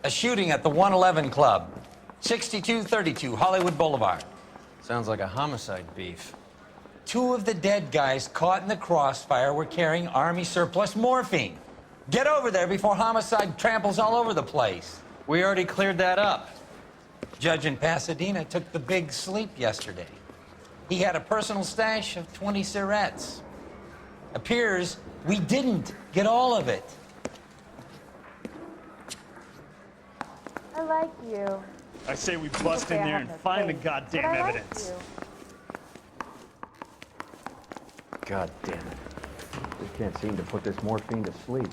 A shooting at the 111 Club, 6232 Hollywood Boulevard. Sounds like a homicide beef. 2 of the dead guys caught in the crossfire were carrying Army surplus morphine. Get over there before homicide tramples all over the place. We already cleared that up. Judge in Pasadena took the big sleep yesterday. He had a personal stash of 20 cigarettes. Appears we didn't get all of it. I like you. I say we bust in there and find the goddamn evidence. God damn it. We can't seem to put this morphine to sleep.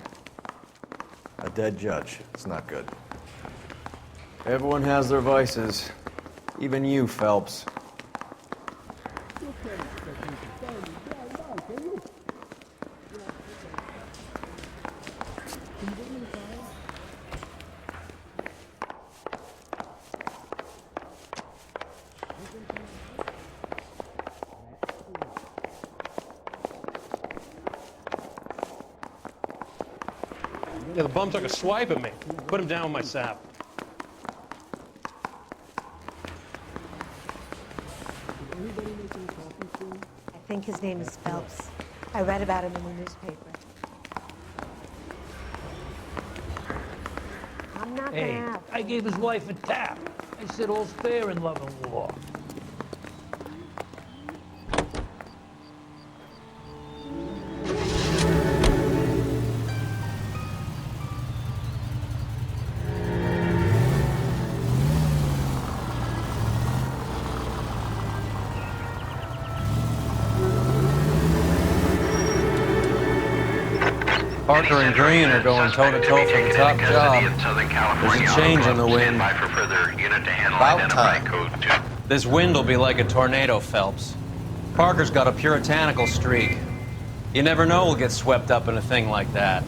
A dead judge. It's not good. Everyone has their vices. Even you, Phelps. Yeah, the bum took a swipe at me. Put him down with my sap. I think his name is Phelps. I read about him in the newspaper. I'm not Hey, gonna have. I gave his wife a tap. I said all's fair in love and war. Parker and Green are going toe-to-toe for the top job. There's a change in the wind. About time. This wind will be like a tornado, Phelps. Parker's got a puritanical streak. You never know we'll get swept up in a thing like that.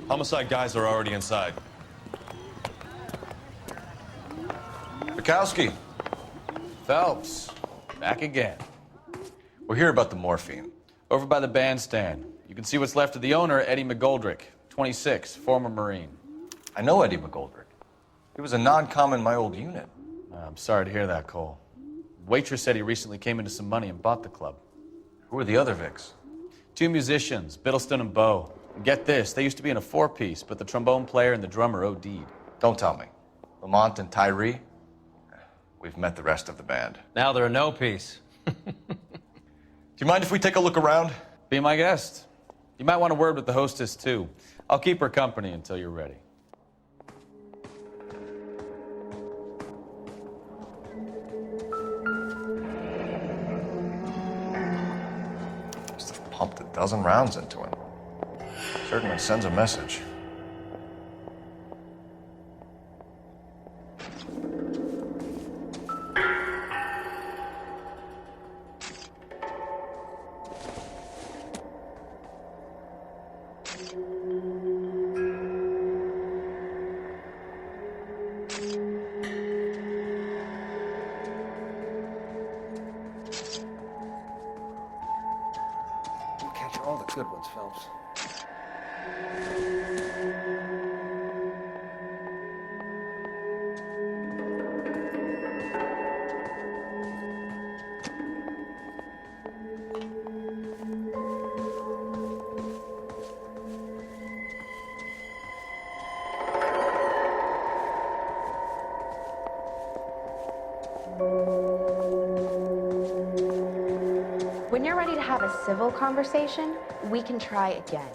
Homicide guys are already inside. Bukowski, Phelps, back again. we're here about the morphine. Over by the bandstand. You can see what's left of the owner, Eddie McGoldrick, 26, former Marine. I know Eddie McGoldrick. He was a non-com in my old unit. I'm sorry to hear that, Cole. Waitress said he recently came into some money and bought the club. Who are the other Vics? 2 musicians, Biddleston and Bowe. And get this, they used to be in a 4-piece, but the trombone player and the drummer OD'd. Don't tell me. Lamont and Tyree? We've met the rest of the band. Now they're a no-piece. Do you mind if we take a look around? Be my guest. You might want a word with the hostess, too. I'll keep her company until you're ready. Must have pumped a dozen rounds into him. Certainly sends a message. You catch all the good ones, Phelps. When you're ready to have a civil conversation, we can try again.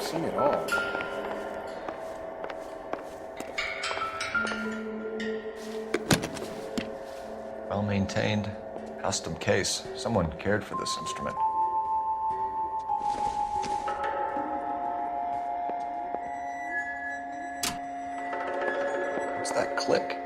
Seen it all. Well maintained, custom case. Someone cared for this instrument. What's that click?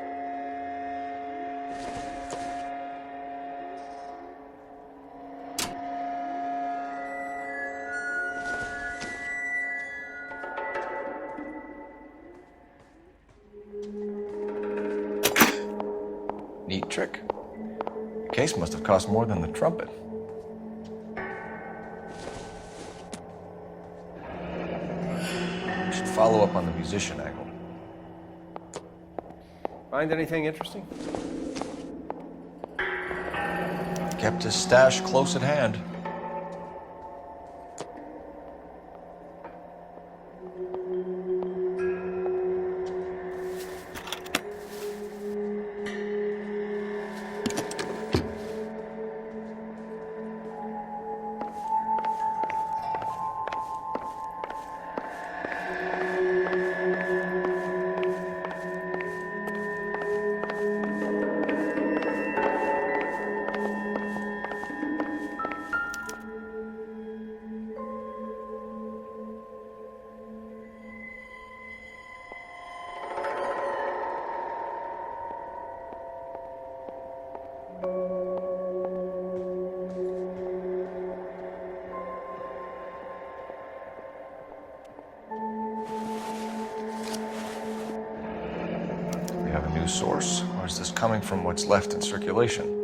Neat trick. The case must have cost more than the trumpet. We should follow up on the musician angle. Find anything interesting? Kept his stash close at hand. We have a new source, or is this coming from what's left in circulation?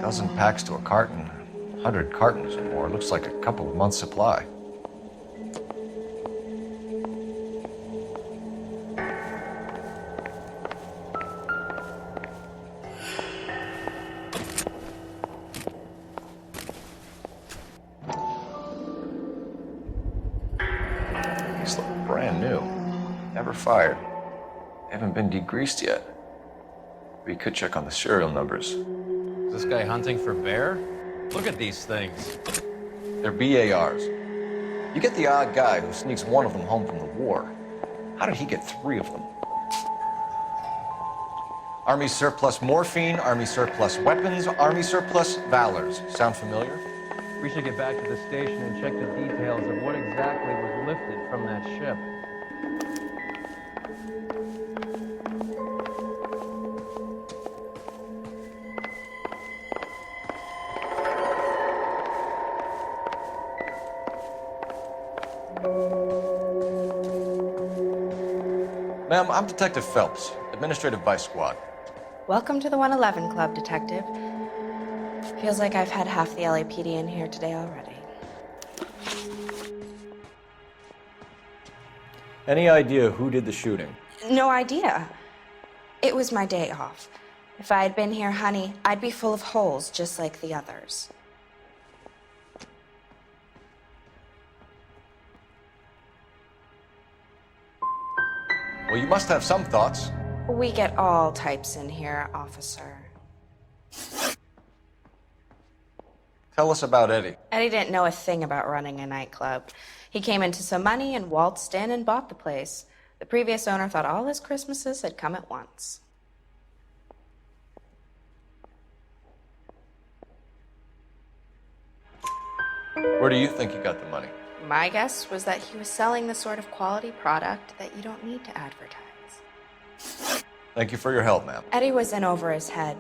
Dozen packs to a carton, 100 cartons or more. Looks like a couple of months' supply. These look brand new. Never fired. They haven't been degreased yet. We could check on the serial numbers. Is this guy hunting for bear? Look at these things. They're BARs. You get the odd guy who sneaks one of them home from the war. How did he get 3 of them? Army surplus morphine, Army surplus weapons, Army surplus valors. Sound familiar? We should get back to the station and check the details of what exactly was lifted from that ship. Ma'am, I'm Detective Phelps, Administrative Vice Squad. Welcome to the 111 Club, Detective. Feels like I've had half the LAPD in here today already. Any idea who did the shooting? No idea. It was my day off. If I had been here, honey, I'd be full of holes just like the others. Well, you must have some thoughts. We get all types in here, officer. Tell us about Eddie. Eddie didn't know a thing about running a nightclub. He came into some money and waltzed in and bought the place. The previous owner thought all his Christmases had come at once. Where do you think he got the money? My guess was that he was selling the sort of quality product that you don't need to advertise. Thank you for your help, ma'am. Eddie was in over his head,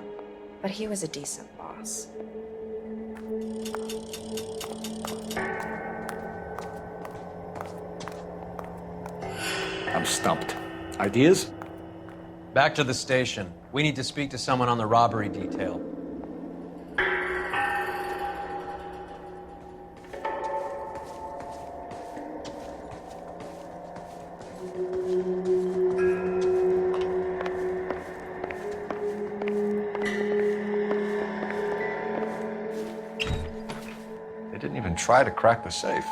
but he was a decent boss. I'm stumped. Ideas? Back to the station. We need to speak to someone on the robbery detail. They didn't even try to crack the safe.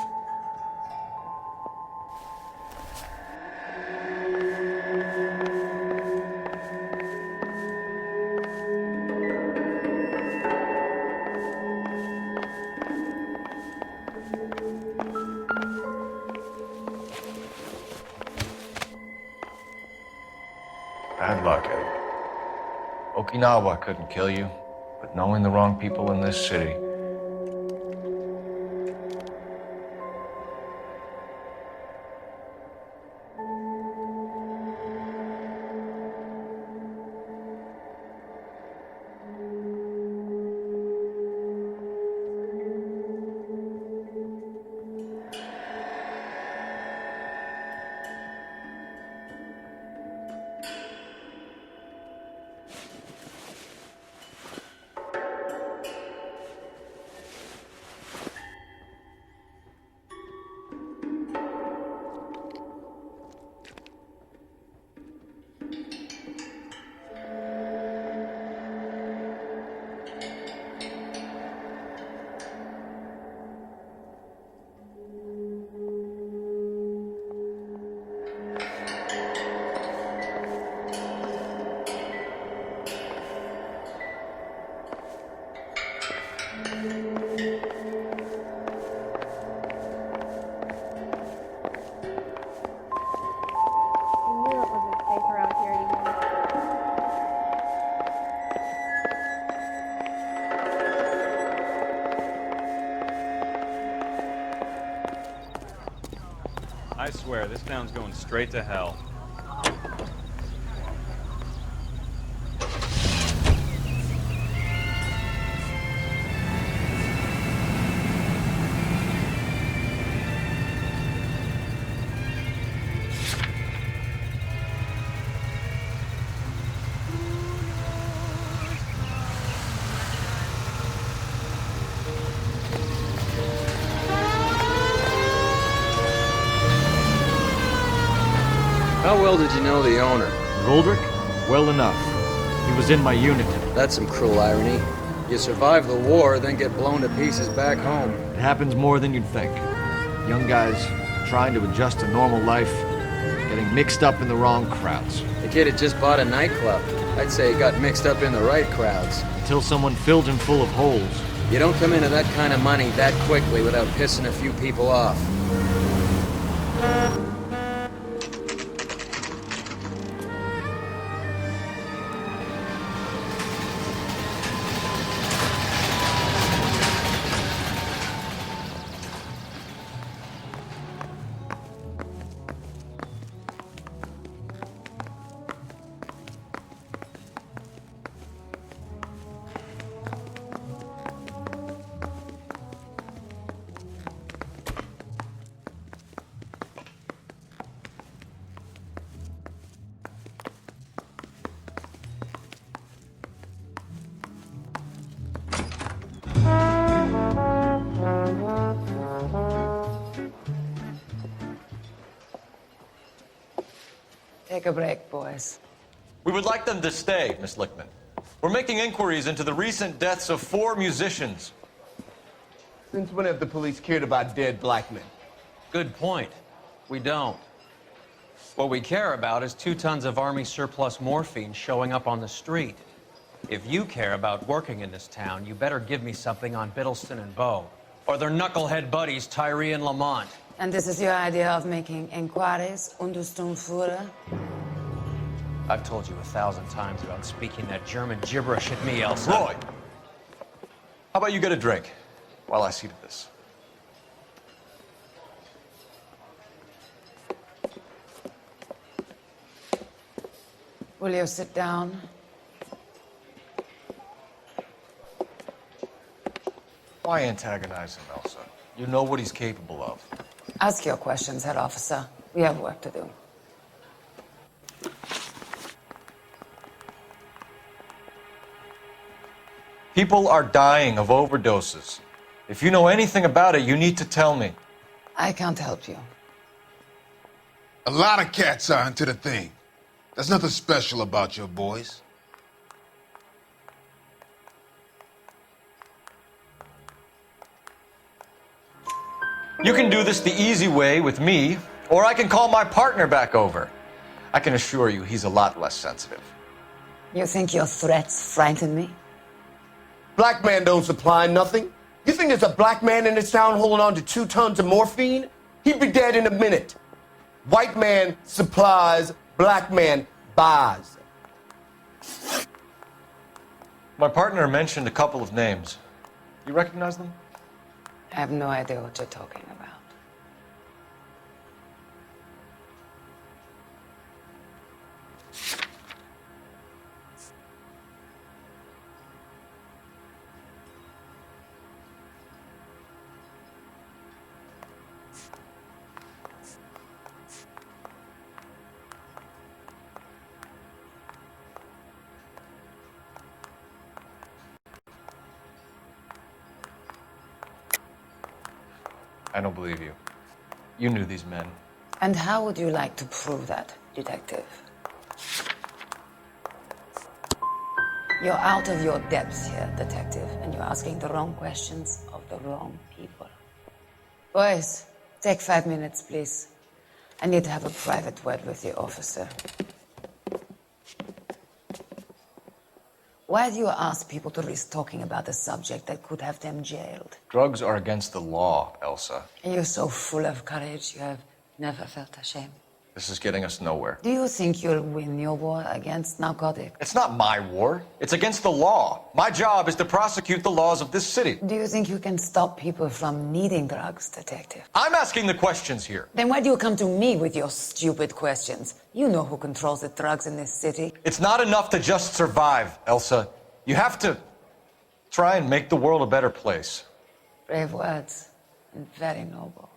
Bad luck, Eddie. Okinawa couldn't kill you, but knowing the wrong people in this city. I swear, this town's going straight to hell. How well did you know the owner? Goldrick? Well enough. He was in my unit. That's some cruel irony. You survive the war, then get blown to pieces back home. It happens more than you'd think. Young guys trying to adjust to normal life, getting mixed up in the wrong crowds. The kid had just bought a nightclub. I'd say he got mixed up in the right crowds. Until someone filled him full of holes. You don't come into that kind of money that quickly without pissing a few people off. Take a break, boys. We would like them to stay, Miss Lickman. We're making inquiries into the recent deaths of 4 musicians. Since when have the police cared about dead black men? Good point. We don't. What we care about is 2 tons of Army surplus morphine showing up on the street. If you care about working in this town, you better give me something on Biddleston and Bow, or their knucklehead buddies Tyree and Lamont. And this is your idea of making inquiries under Sturmführer? I've told you 1,000 times about speaking that German gibberish at me, Elsa. Roy! How about you get a drink while I see to this? Will you sit down? Why antagonize him, Elsa? You know what he's capable of. Ask your questions, head officer. We have work to do. People are dying of overdoses. If you know anything about it, you need to tell me. I can't help you. A lot of cats are into the thing. There's nothing special about your boys. You can do this the easy way with me, or I can call my partner back over. I can assure you he's a lot less sensitive. You think your threats frighten me? Black man don't supply nothing. You think there's a black man in this town holding on to 2 tons of morphine? He'd be dead in a minute. White man supplies, black man buys. My partner mentioned a couple of names. You recognize them? I have no idea what you're talking about. I don't believe you. You knew these men. And how would you like to prove that, detective? You're out of your depths here, detective, and you're asking the wrong questions of the wrong people. Boys, take 5 minutes, please. I need to have a private word with the officer. Why do you ask people to risk talking about a subject that could have them jailed? Drugs are against the law, Elsa. And you're so full of courage, you have never felt ashamed. This is getting us nowhere. Do you think you'll win your war against narcotics? It's not my war. It's against the law. My job is to prosecute the laws of this city. Do you think you can stop people from needing drugs, detective? I'm asking the questions here. Then why do you come to me with your stupid questions? You know who controls the drugs in this city. It's not enough to just survive, Elsa. You have to try and make the world a better place. Brave words and very noble.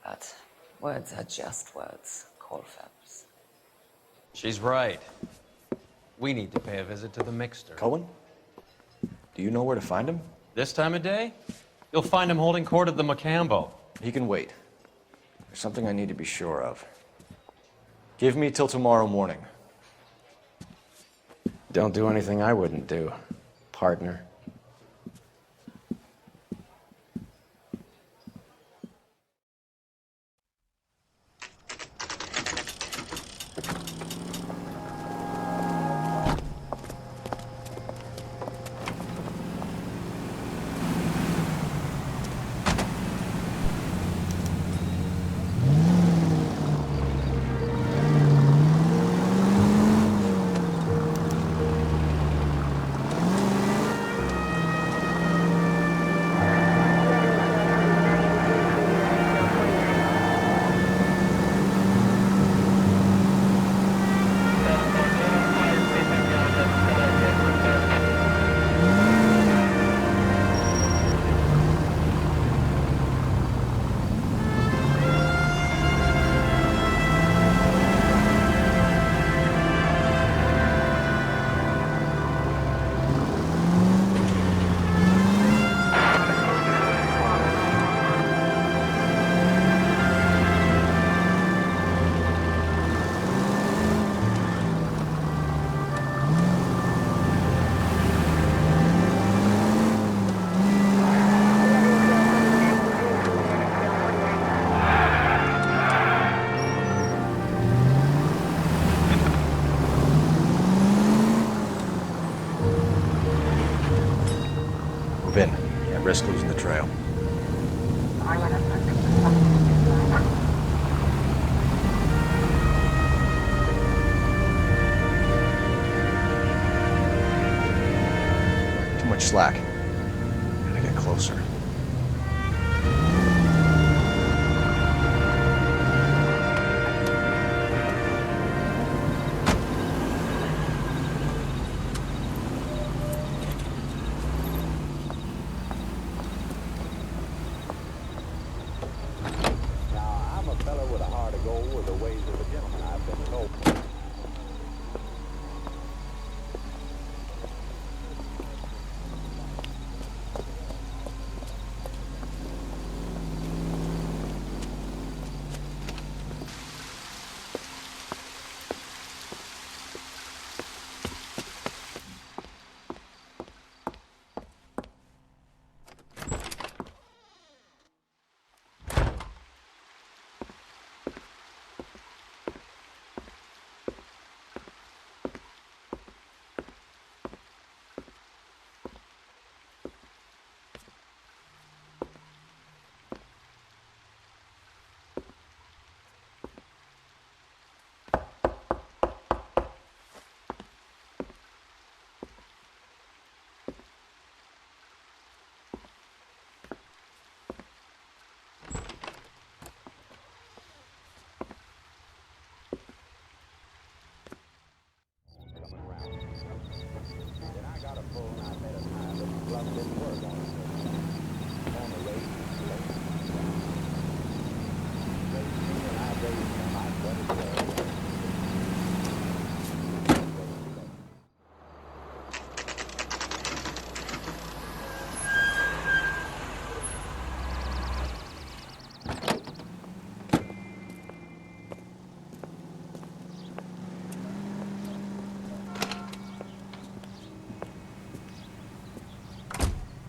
But words are just words, Colfax. She's right. We need to pay a visit to the mixer. Cohen? Do you know where to find him? This time of day? You'll find him holding court at the Macambo. He can wait. There's something I need to be sure of. Give me till tomorrow morning. Don't do anything I wouldn't do, partner. Risk losing the trail. Too much slack. Gotta get closer.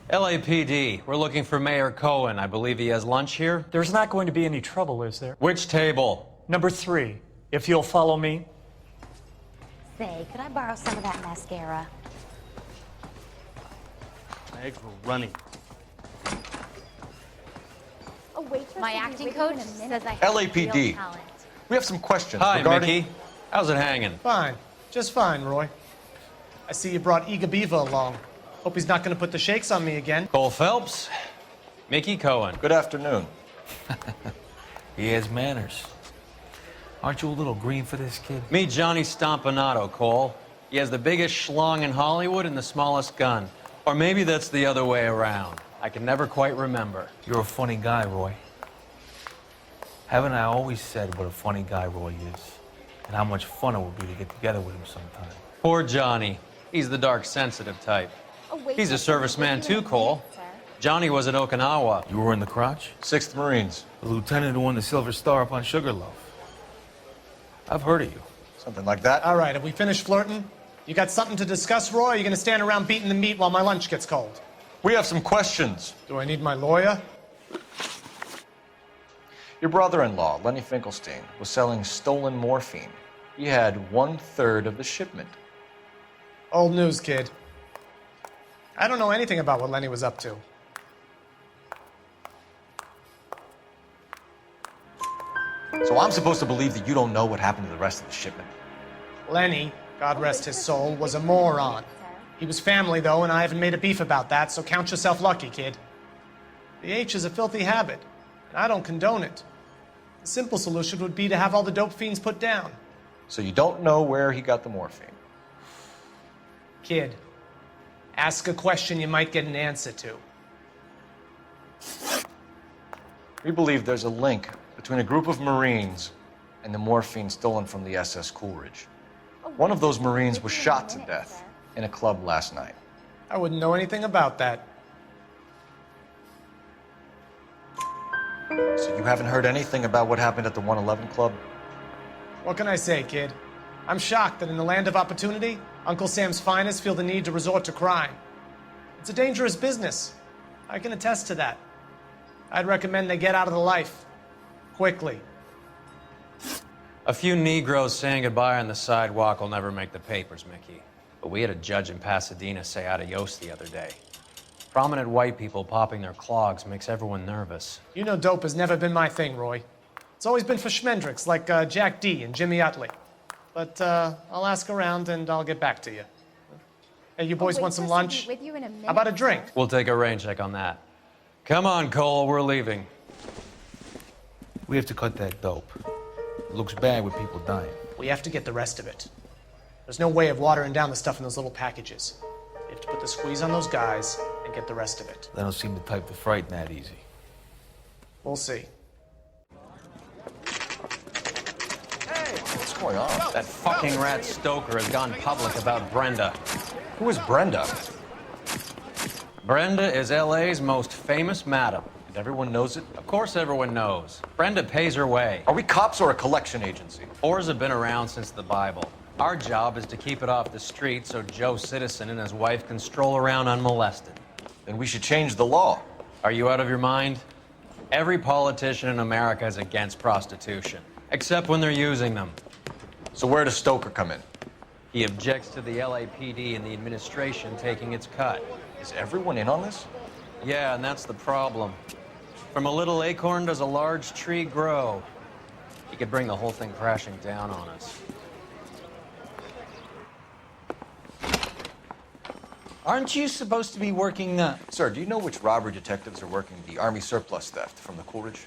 LAPD, we're looking for Mayor Cohen. I believe he has lunch here. There's not going to be any trouble, is there? Which table? Number 3, if you'll follow me. Say, could I borrow some of that mascara? My eggs were runny. My acting coach says I have LAPD. real talent. We have some questions Hi, regarding... Mickey. How's it hanging? Fine. Just fine, Roy. I see you brought Eager Beaver along. Hope he's not going to put the shakes on me again. Cole Phelps, Mickey Cohen. Good afternoon. He has manners. Aren't you a little green for this kid? Meet Johnny Stompanato, Cole. He has the biggest schlong in Hollywood and the smallest gun. Or maybe that's the other way around. I can never quite remember. You're a funny guy, Roy. Haven't I always said what a funny guy Roy is? And how much fun it would be to get together with him sometime? Poor Johnny. He's the dark, sensitive type. He's a serviceman too, Cole. Johnny was at Okinawa. You were in the crotch? 6th Marines. The lieutenant who won the Silver Star up on Sugarloaf. I've heard of you. Something like that. All right, have we finished flirting? You got something to discuss, Roy? Or are you going to stand around beating the meat while my lunch gets cold? We have some questions. Do I need my lawyer? Your brother-in-law, Lenny Finkelstein, was selling stolen morphine. He had 1/3 of the shipment. Old news, kid. I don't know anything about what Lenny was up to. So I'm supposed to believe that you don't know what happened to the rest of the shipment? Lenny, God rest his soul, was a moron. He was family, though, and I haven't made a beef about that, so count yourself lucky, kid. The H is a filthy habit, and I don't condone it. The simple solution would be to have all the dope fiends put down. So you don't know where he got the morphine? Kid, ask a question you might get an answer to. We believe there's a link between a group of Marines and the morphine stolen from the SS Coolidge. One of those Marines was shot to death in a club last night. I wouldn't know anything about that. So you haven't heard anything about what happened at the 111 Club? What can I say, kid? I'm shocked that in the land of opportunity, Uncle Sam's finest feel the need to resort to crime. It's a dangerous business. I can attest to that. I'd recommend they get out of the life. Quickly. A few Negroes saying goodbye on the sidewalk will never make the papers, Mickey. But we had a judge in Pasadena say adios the other day. Prominent white people popping their clogs makes everyone nervous. You know dope has never been my thing, Roy. It's always been for schmendricks like Jack D and Jimmy Utley. But I'll ask around and I'll get back to you. Hey, you boys want some lunch? With you in a minute, How about a drink? We'll take a rain check on that. Come on, Cole, we're leaving. We have to cut that dope. It looks bad with people dying. We have to get the rest of it. There's no way of watering down the stuff in those little packages. You have to put the squeeze on those guys and get the rest of it. They don't seem the type to frighten that easy. We'll see. What's going on? That fucking rat Stoker has gone public about Brenda. Who is Brenda? Brenda is LA's most famous madam. And everyone knows it? Of course everyone knows. Brenda pays her way. Are we cops or a collection agency? Whores have been around since the Bible. Our job is to keep it off the street so Joe Citizen and his wife can stroll around unmolested. Then we should change the law. Are you out of your mind? Every politician in America is against prostitution, except when they're using them. So where does Stoker come in? He objects to the LAPD and the administration taking its cut. Is everyone in on this? Yeah, and that's the problem. From a little acorn does a large tree grow. He could bring the whole thing crashing down on us. Aren't you supposed to be working the... Sir, do you know which robbery detectives are working the Army surplus theft from the Coolidge?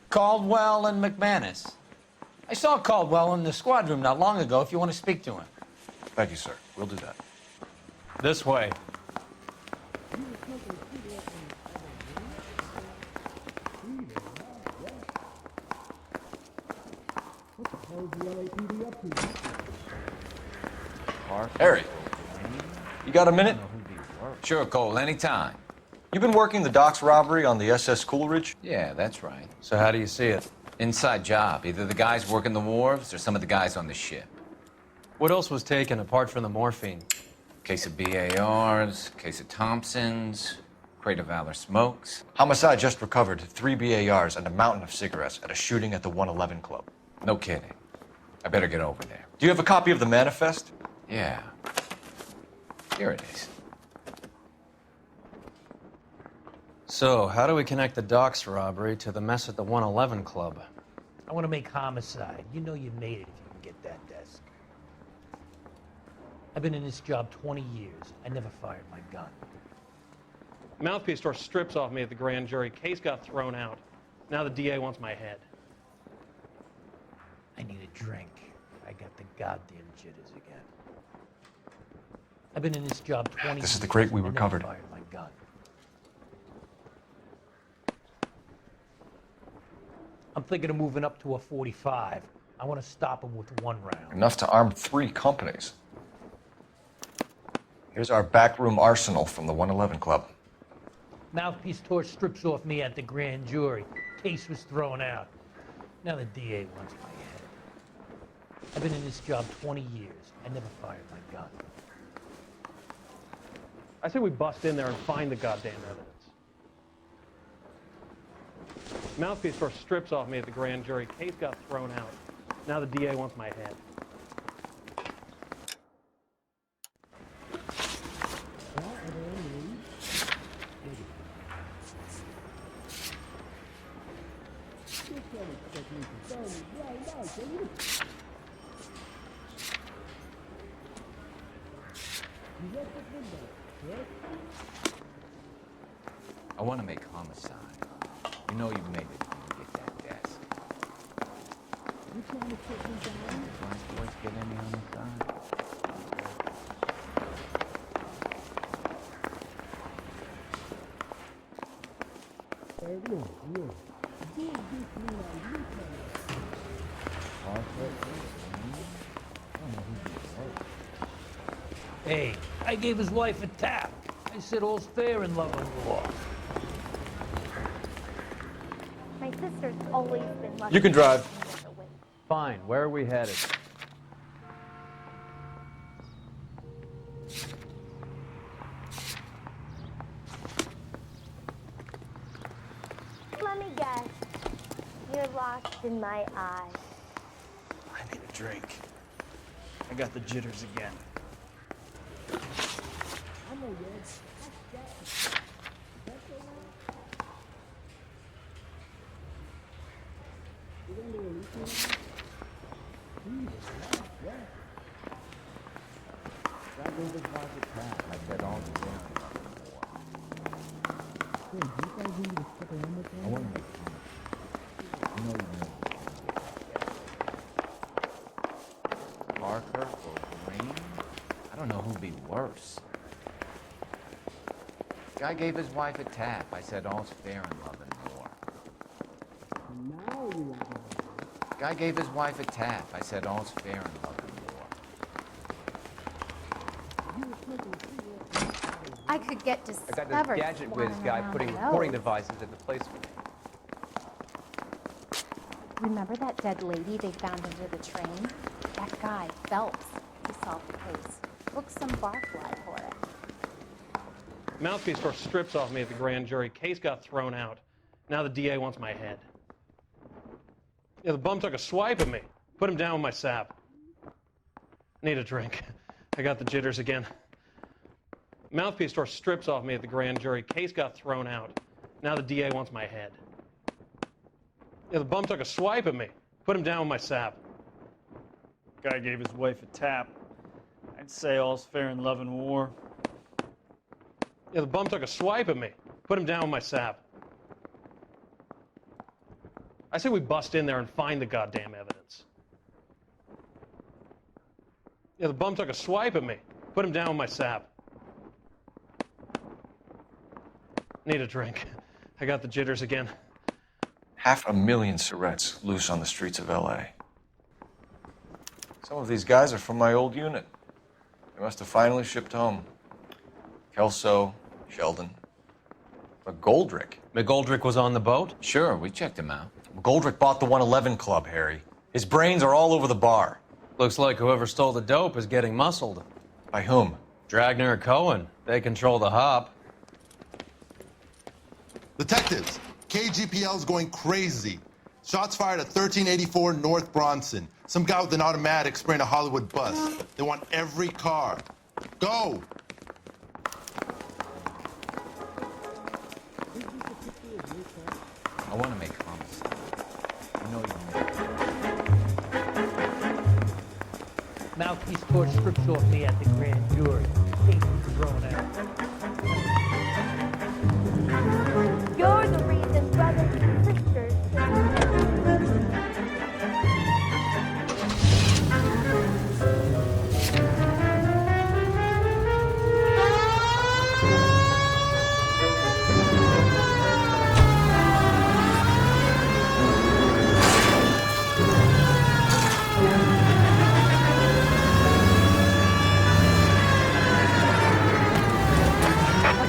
Caldwell and McManus. I saw Caldwell in the squad room not long ago if you want to speak to him. Thank you, sir. We'll do that. This way. Harry, you got a minute? Sure, Cole, anytime. You've been working the docks robbery on the SS Coolidge? Yeah, that's right. So how do you see it? Inside job. Either the guys working the wharves or some of the guys on the ship. What else was taken apart from the morphine? Case of BARs, case of Thompsons, crate of Valor smokes. Homicide just recovered 3 BARs and a mountain of cigarettes at a shooting at the 111 Club. No kidding. I better get over there. Do you have a copy of the manifest? Yeah. Here it is. So, how do we connect the docks robbery to the mess at the 111 Club? I want to make homicide. You know you made it if you can get that desk. I've been in this job 20 years. I never fired my gun. Mouthpiece tore strips off me at the grand jury. Case got thrown out. Now the DA wants my head. I need a drink. I got the goddamn jitters again. I've been in this job 20 years. This is the crate we I never recovered. fired my gun. I'm thinking of moving up to a 45. I want to stop him with one round. Enough to arm 3 companies. Here's our backroom arsenal from the 111 Club. Mouthpiece tore strips off me at the grand jury. Case was thrown out. Now the DA wants my head. I've been in this job 20 years. I never fired my gun. I say we bust in there and find the goddamn evidence. Mouthpiece tore strips off me at the grand jury. Case got thrown out. Now the DA wants my head. I want to make homicide. You know you've made it when you get that desk. You trying to put me down? Let's get any homicide. Hey, I gave his wife a tap. I said all's fair in love and war. My sister's always been lucky. You can drive. Fine, where are we headed? Let me guess. You're lost in my eyes. I need a drink. I got the jitters again. Parker or Green? I don't know who'd be worse. Guy gave his wife a tap. I said all's fair in love and war. Guy gave his wife a tap. I said all's fair in love and war. I could get I discovered. got this gadget whiz flying guy around putting the recording road. devices in the place for me. Remember that dead lady they found under the train? That guy, Phelps. He solved the case. Booked some barfly for it. Mouthpiece tore strips off me at the grand jury. Case got thrown out. Now the DA wants my head. Yeah, the bum took a swipe at me. Put him down with my sap. Need a drink. I got the jitters again. Mouthpiece tore strips off me at the grand jury. Case got thrown out. Now the DA wants my head. Yeah, the bum took a swipe at me. Put him down with my sap. Guy gave his wife a tap. I'd say all's fair in love and war. Yeah, the bum took a swipe at me. Put him down with my sap. I say we bust in there and find the goddamn evidence. Yeah, the bum took a swipe at me. Put him down with my sap. Need a drink. I got the jitters again. 500,000 cigarettes loose on the streets of LA. Some of these guys are from my old unit. They must have finally shipped home. Kelso, Sheldon. McGoldrick. McGoldrick was on the boat? Sure, we checked him out. McGoldrick bought the 111 Club, Harry. His brains are all over the bar. Looks like whoever stole the dope is getting muscled. By whom? Dragner or Cohen. They control the hop. Detectives, KGPL's going crazy. Shots fired at 1384 North Bronson. Some guy with an automatic spraying a Hollywood bus. They want every car. Go! I want to make homicide. You know you made it. Mouthpiece tore strips off me at the grand jury. Case was thrown out. You're the reason brothers and sisters.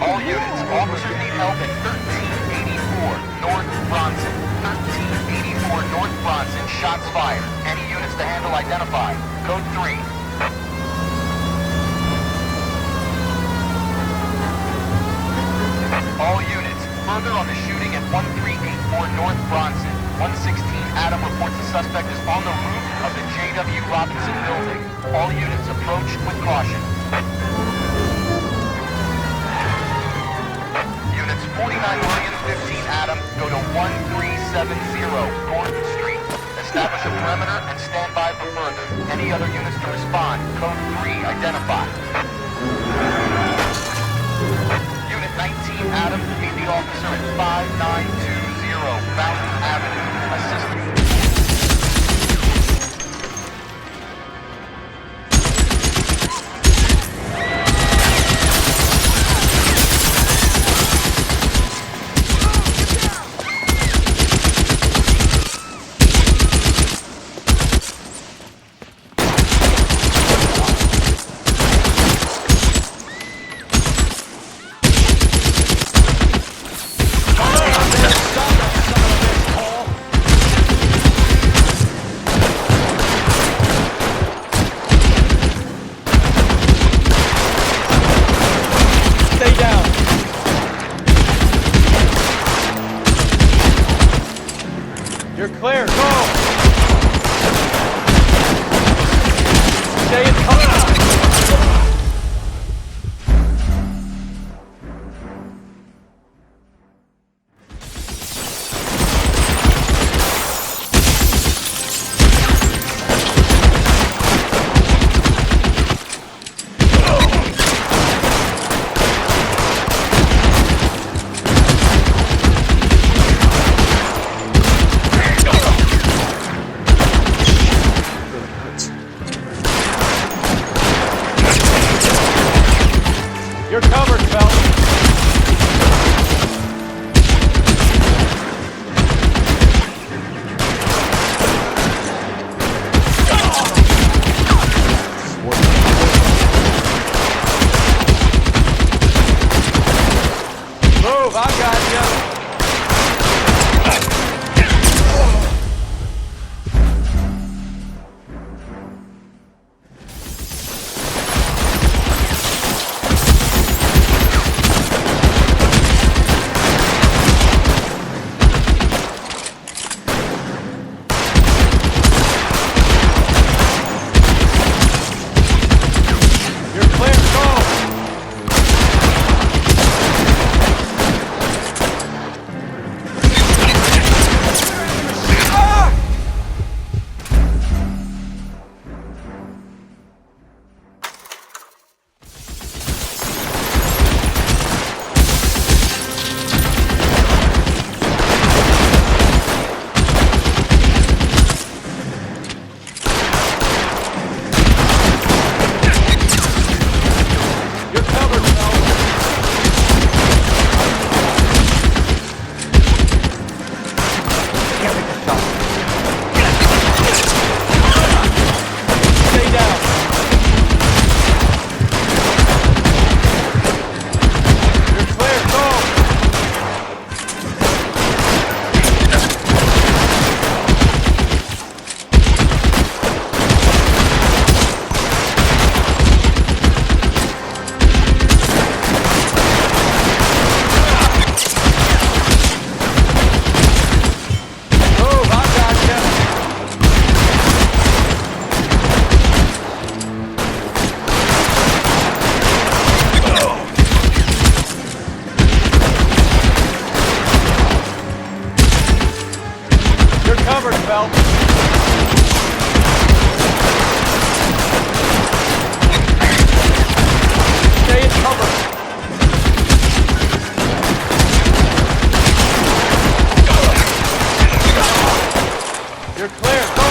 All units, officers need help at 1384 North Bronson. 1384 North Bronson, shots fired. Any units to handle identified. Code 3. All units, further on the shooting at 1384 North Bronson. 116 Adam reports the suspect is on the roof of the J.W. Robinson building. All units approach with caution. Units 49 Williams, 15 Adam, go to 1370 Gordon Street. Establish a perimeter and stand by for further. Any other units to respond. Code 3, identify. Unit 19 Adam, meet the officer at 5920 Fountain Avenue. Assist. Stay down. You're clear. Go. Stay in cover. You're covered, Phelps. Move, I got you. Covered, Phelps. Stay in cover. You're clear. Go.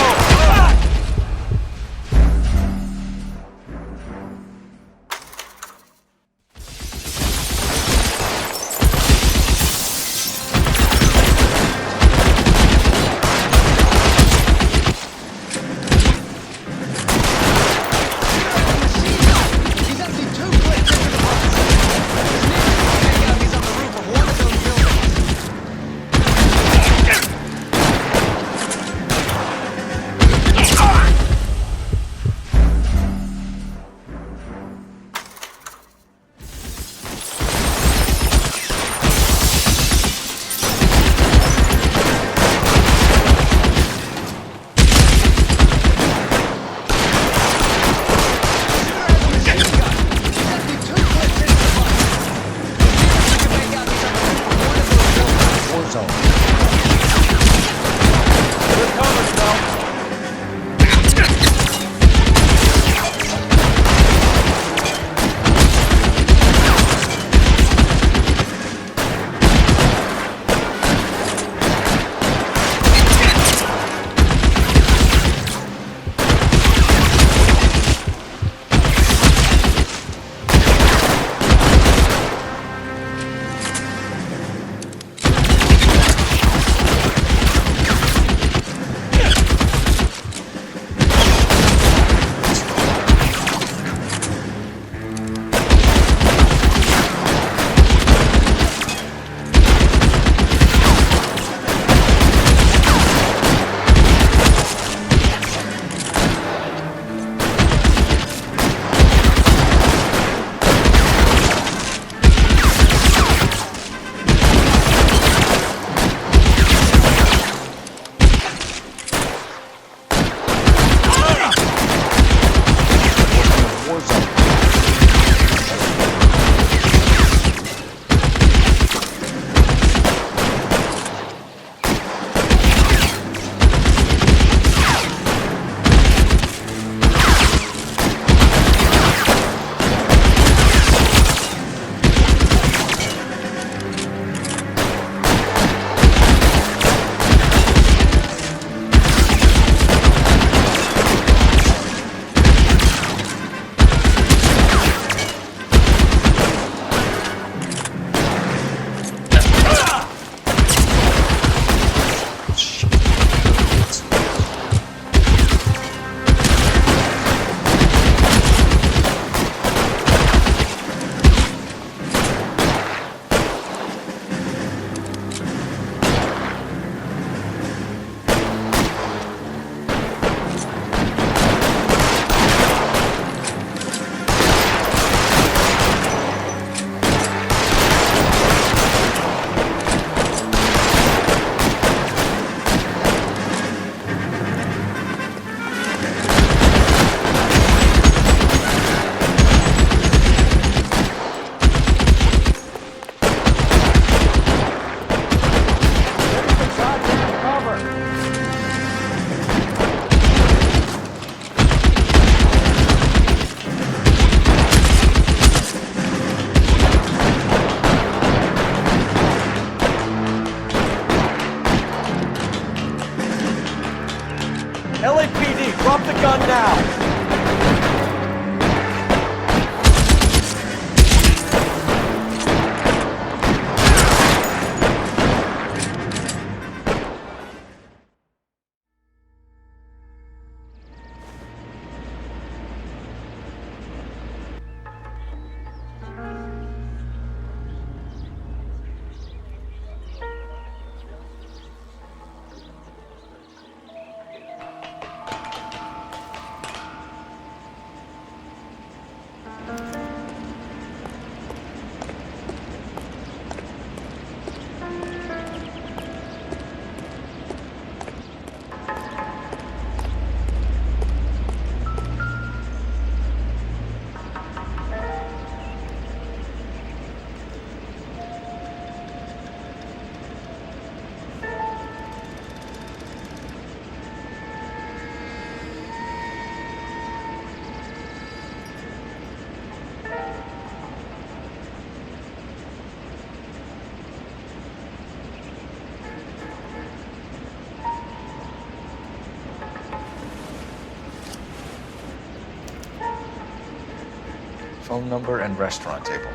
phone number, and restaurant table.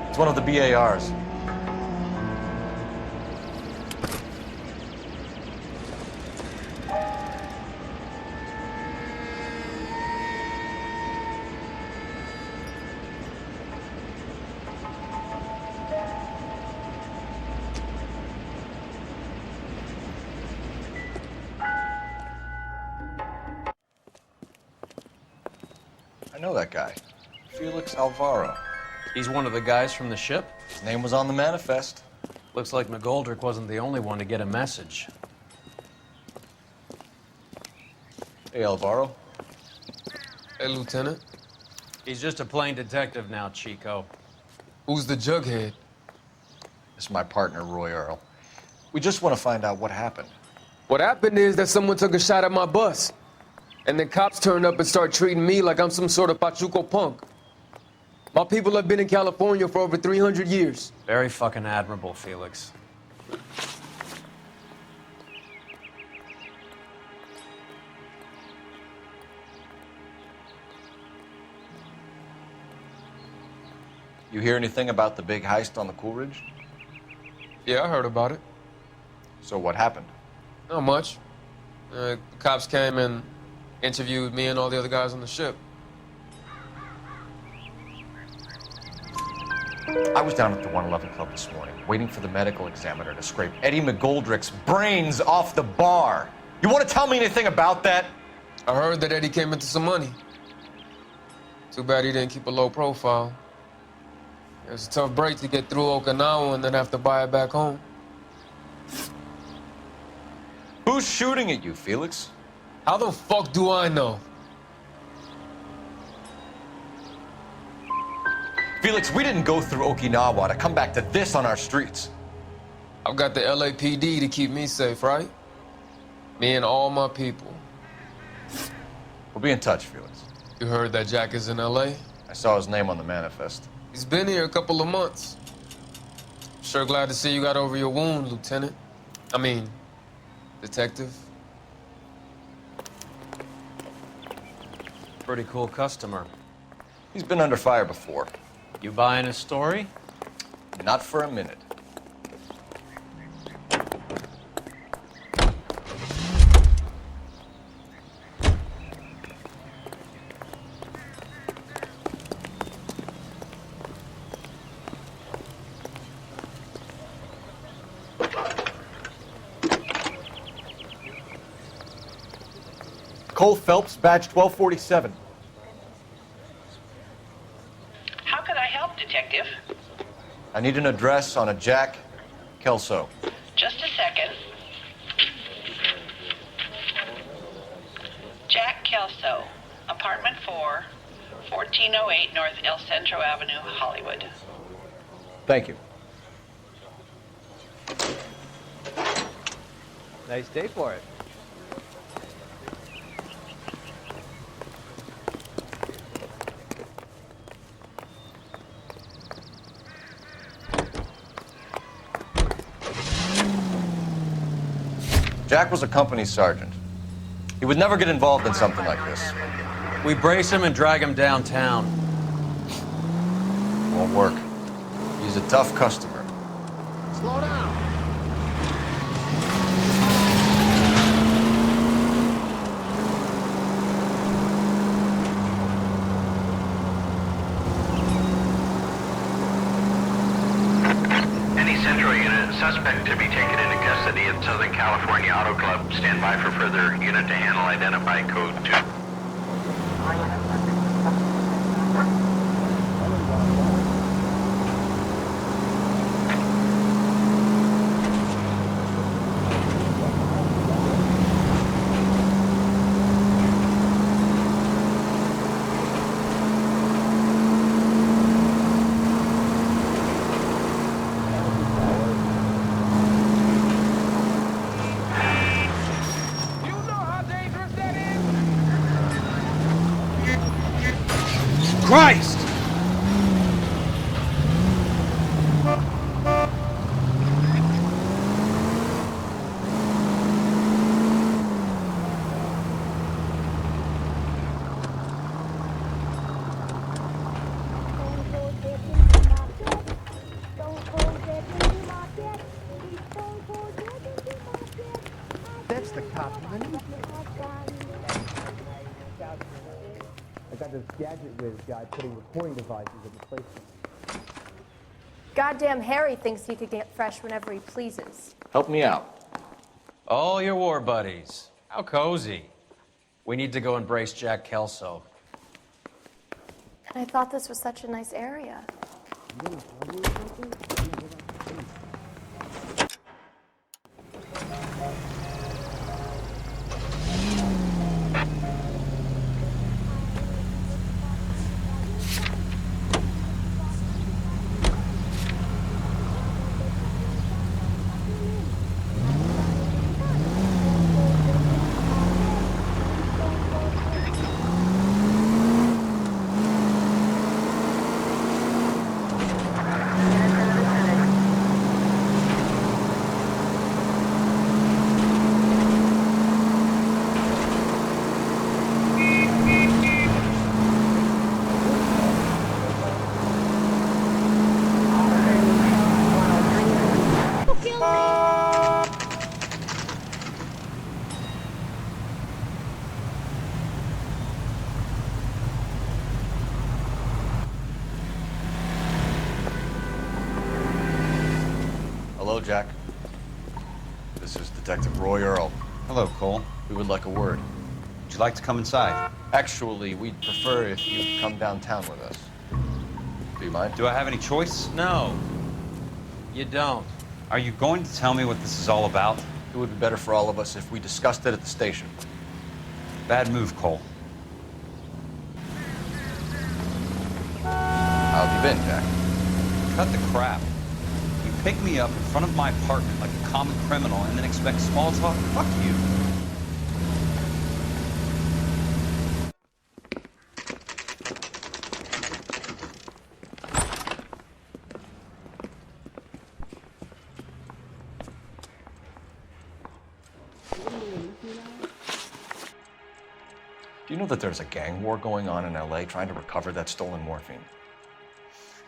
It's one of the BARs. I know that guy. Felix Alvaro. He's one of the guys from the ship? His name was on the manifest. Looks like McGoldrick wasn't the only one to get a message. Hey, Alvaro. Hey, Lieutenant. He's just a plain detective now, Chico. Who's the jughead? This is my partner, Roy Earl. We just want to find out what happened. What happened is that someone took a shot at my bus. And then cops turned up and started treating me like I'm some sort of Pachuco punk. My people have been in California for over 300 years. Very fucking admirable, Felix. You hear anything about the big heist on the Coolidge? Yeah, I heard about it. So what happened? Not much. The cops came and interviewed me and all the other guys on the ship. I was down at the 111 Club this morning, waiting for the medical examiner to scrape Eddie McGoldrick's brains off the bar. You want to tell me anything about that? I heard that Eddie came into some money. Too bad he didn't keep a low profile. It was a tough break to get through Okinawa and then have to buy it back home. Who's shooting at you, Felix? How the fuck do I know? Felix, we didn't go through Okinawa to come back to this on our streets. I've got the LAPD to keep me safe, right? Me and all my people. We'll be in touch, Felix. You heard that Jack is in LA? I saw his name on the manifest. He's been here a couple of months. Sure glad to see you got over your wound, Lieutenant. I mean, Detective. Pretty cool customer. He's been under fire before. You buying his story? Not for a minute. Cole Phelps, badge 1247. How could I help, Detective? I need an address on a Jack Kelso. Just a second. Jack Kelso, apartment 4, 1408 North El Centro Avenue, Hollywood. Thank you. Nice day for it. Jack was a company sergeant. He would never get involved in something like this. We brace him and drag him downtown. Won't work. He's a tough customer. Slow down. Any Central unit, suspect to be taken into custody at Southern California Auto Club. Stand by for further unit to handle. Identify code 2. You know how dangerous that Christ! That's the cop, honey. I got this gadget whiz guy putting recording devices in the place. Goddamn Harry thinks he could get fresh whenever he pleases. Help me out. All your war buddies. How cozy. We need to go embrace Jack Kelso. And I thought this was such a nice area. Hello, Jack. This is Detective Roy Earl. Hello, Cole. We would like a word. Would you like to come inside? Actually, we'd prefer if you'd come downtown with us. Do you mind? Do I have any choice? No, you don't. Are you going to tell me what this is all about? It would be better for all of us if we discussed it at the station. Bad move, Cole. How have you been, Jack? Cut the crap. You pick me up in front of my apartment like a common criminal and then expect small talk? Fuck you. Do you know that there's a gang war going on in LA trying to recover that stolen morphine?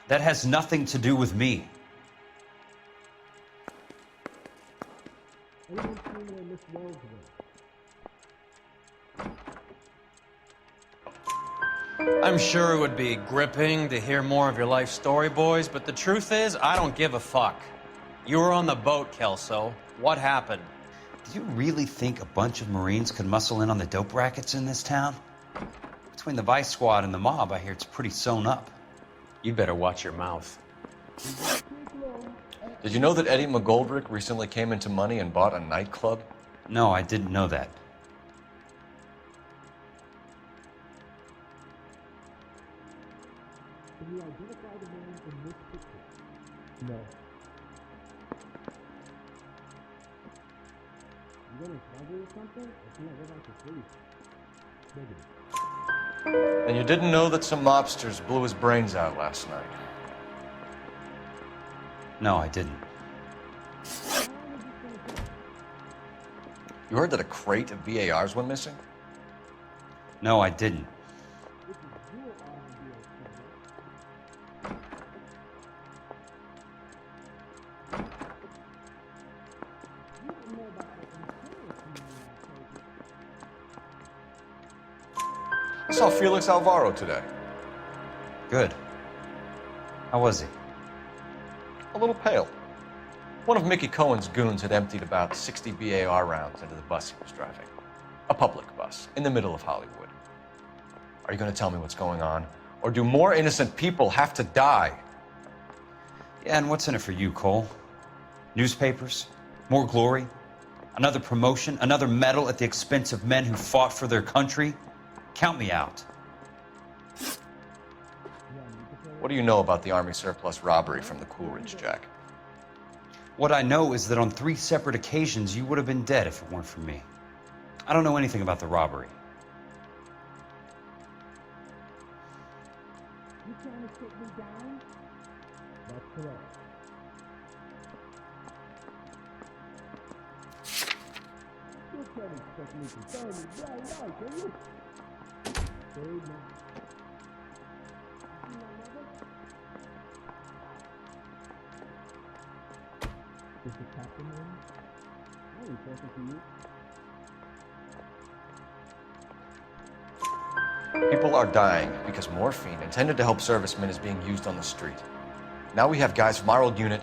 That has nothing to do with me. I'm sure it would be gripping to hear more of your life story, boys, but the truth is, I don't give a fuck. You were on the boat, Kelso. What happened? Do you really think a bunch of Marines could muscle in on the dope rackets in this town? Between the Vice Squad and the mob, I hear it's pretty sewn up. You better watch your mouth. Did you know that Eddie McGoldrick recently came into money and bought a nightclub? No, I didn't know that. Can you identify the man in this picture? No. You going to trouble or something? Or can I go back to sleep? Negative. And you didn't know that some mobsters blew his brains out last night? No, I didn't. You heard that a crate of VARs went missing? No, I didn't. I saw Felix Alvaro today. Good. How was he? A little pale. One of Mickey Cohen's goons had emptied about 60 BAR rounds into the bus he was driving. A public bus, in the middle of Hollywood. Are you going to tell me what's going on? Or do more innocent people have to die? Yeah, and what's in it for you, Cole? Newspapers? More glory? Another promotion? Another medal at the expense of men who fought for their country? Count me out. What do you know about the Army surplus robbery from the Coolidge, Jack? What I know is that on 3 separate occasions you would have been dead if it weren't for me. I don't know anything about the robbery. trying to sit me down? That's correct. You can't expect me to turn me blind eye, can you? Very much. Is the captain in? Oh, he's talking to you. People are dying because morphine intended to help servicemen is being used on the street. Now we have guys from our old unit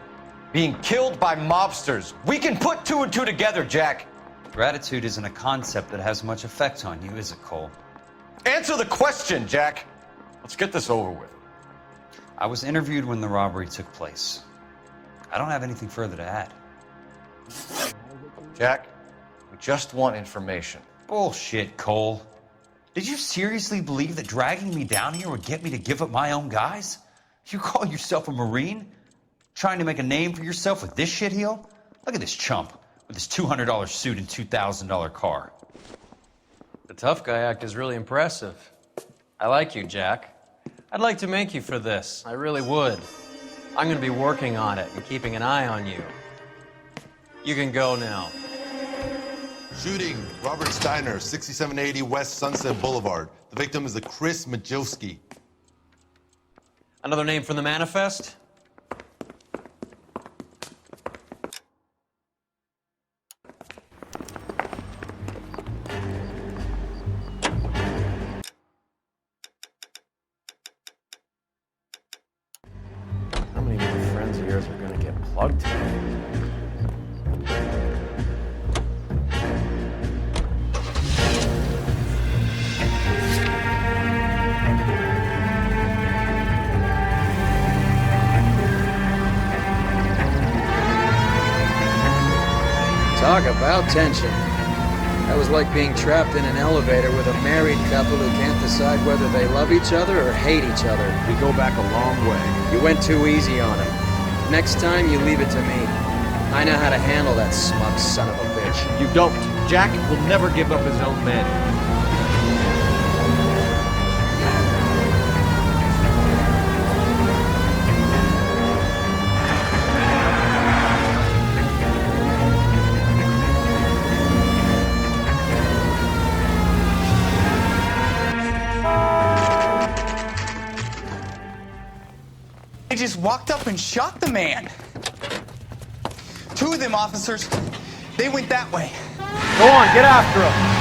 being killed by mobsters. We can put two and two together, Jack. Gratitude isn't a concept that has much effect on you, is it, Cole? Answer the question, Jack. Let's get this over with. I was interviewed when the robbery took place. I don't have anything further to add. Jack, we just want information. Bullshit, Cole. Did you seriously believe that dragging me down here would get me to give up my own guys? You call yourself a Marine? Trying to make a name for yourself with this shitheel? Look at this chump with his $200 suit and $2,000 car. The tough guy act is really impressive. I like you, Jack. I'd like to make you for this. I really would. I'm going to be working on it and keeping an eye on you. You can go now. Shooting, Robert Steiner, 6780 West Sunset Boulevard. The victim is a Chris Majowski. Another name from the manifest? How many of my friends of yours are going to get plugged today? Talk about tension. That was like being trapped in an elevator with a married couple who can't decide whether they love each other or hate each other. We go back a long way. You went too easy on him. Next time, you leave it to me. I know how to handle that smug son of a bitch. You don't. Jack will never give up his own men. They just walked up and shot the man. Two of them officers, they went that way. Go on, get after him.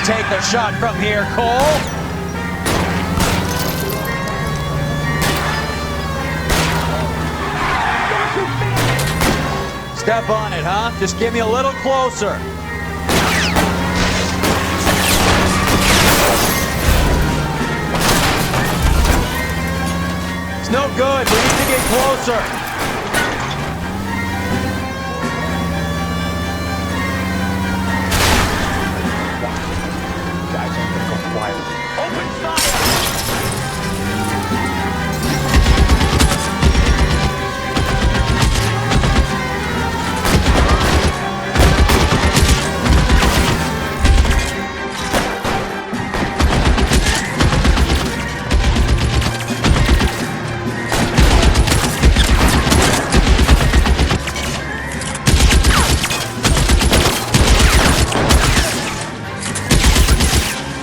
Take the shot from here, Cole. Step on it, huh? Just get me a little closer. It's no good. We need to get closer.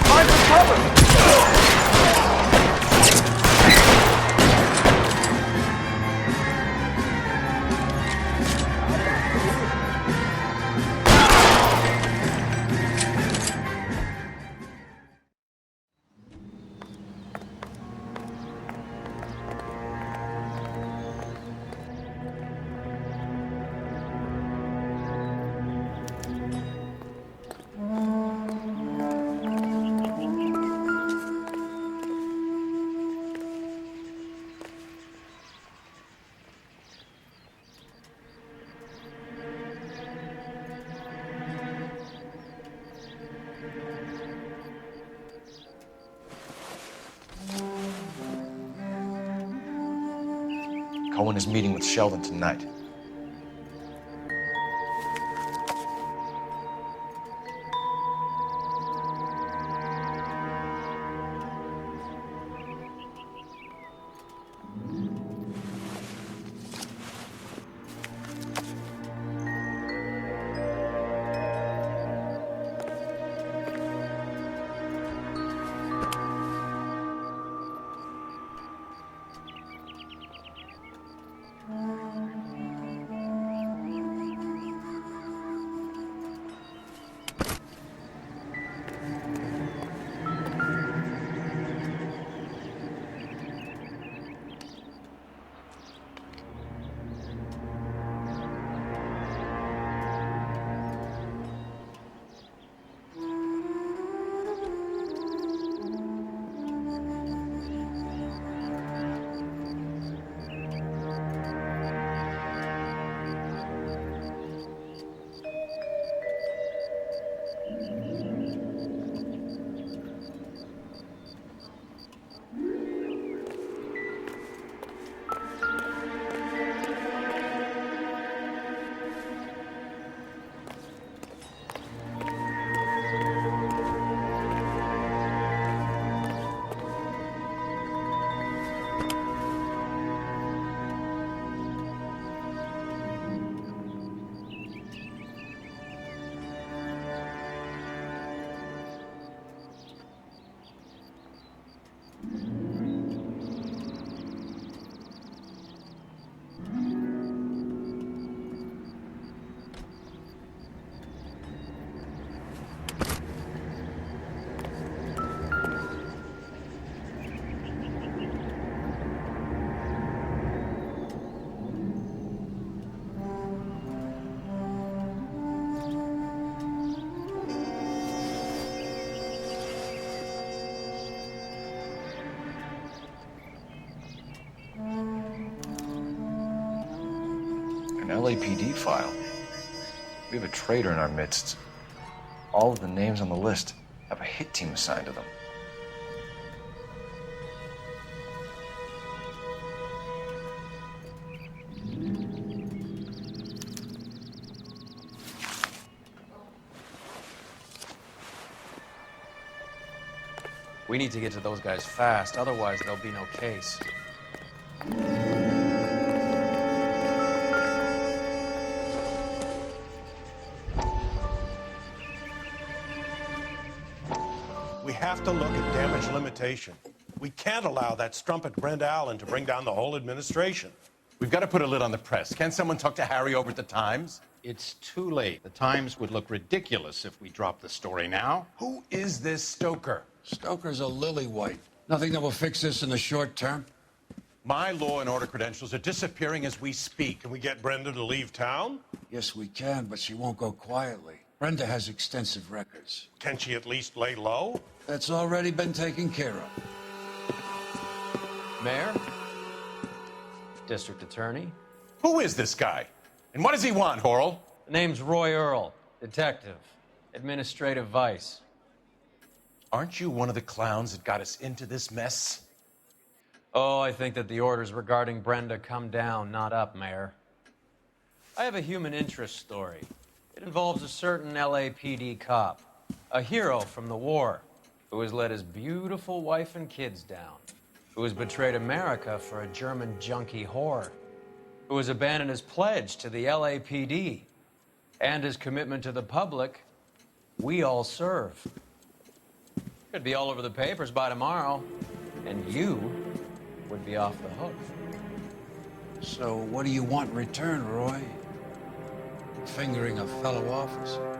Find the cover! Cohen is meeting with Sheldon tonight. An LAPD file. We have a traitor in our midst. All of the names on the list have a hit team assigned to them. We need to get to those guys fast, otherwise there'll be no case. We have to look at damage limitation. We can't allow that strumpet Brent Allen to bring down the whole administration. We've got to put a lid on the press. Can someone talk to Harry over at the Times? It's too late. The Times would look ridiculous if we dropped the story now. Who is this Stoker? Stoker's a lily-white. Nothing that will fix this in the short term. My law and order credentials are disappearing as we speak. Can we get Brenda to leave town? Yes, we can, but she won't go quietly. Brenda has extensive records. Can she at least lay low? That's already been taken care of. Mayor? District Attorney? Who is this guy? And what does he want, Horrell? The name's Roy Earl, detective, administrative vice. Aren't you one of the clowns that got us into this mess? Oh, I think that the orders regarding Brenda come down, not up, Mayor. I have a human interest story. It involves a certain LAPD cop, a hero from the war, who has let his beautiful wife and kids down, who has betrayed America for a German junkie whore, who has abandoned his pledge to the LAPD and his commitment to the public. We all serve. Could be all over the papers by tomorrow, and you would be off the hook. So what do you want in return, Roy? Fingering a fellow officer.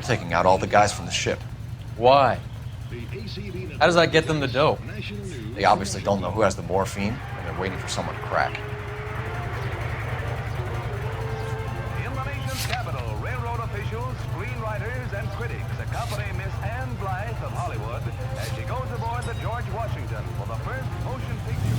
They're taking out all the guys from the ship. Why? How does that get them the dope? They obviously don't know who has the morphine, and they're waiting for someone to crack. In the nation's capital, railroad officials, screenwriters, and critics accompany Miss Anne Blythe of Hollywood as she goes aboard the George Washington for the first motion picture.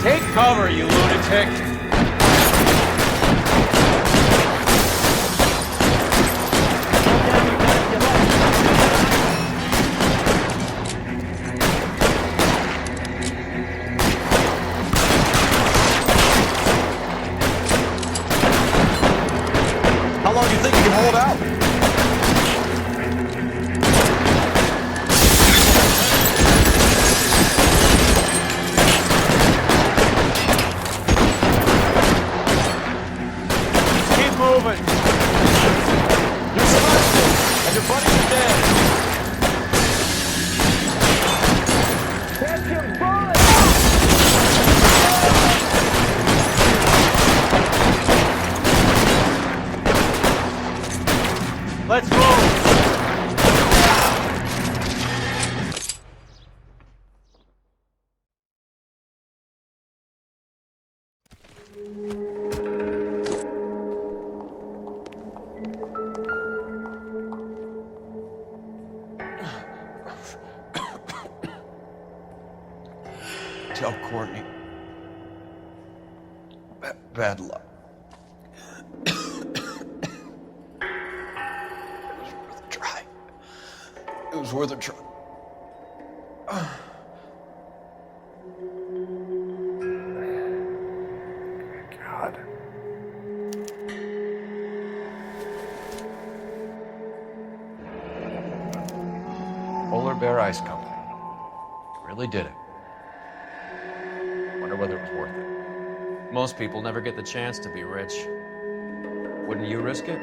Take cover, you lunatic! How long do you think you can hold out? Keep moving! You're surviving, and your buddies are dead. Catch him, boy! Let's move! Tell Courtney. Bad luck. It was worth a try. It was worth a try. God. Polar Bear Ice Company. Really did it. Wonder whether it was worth it. Most people never get the chance to be rich. Wouldn't you risk it?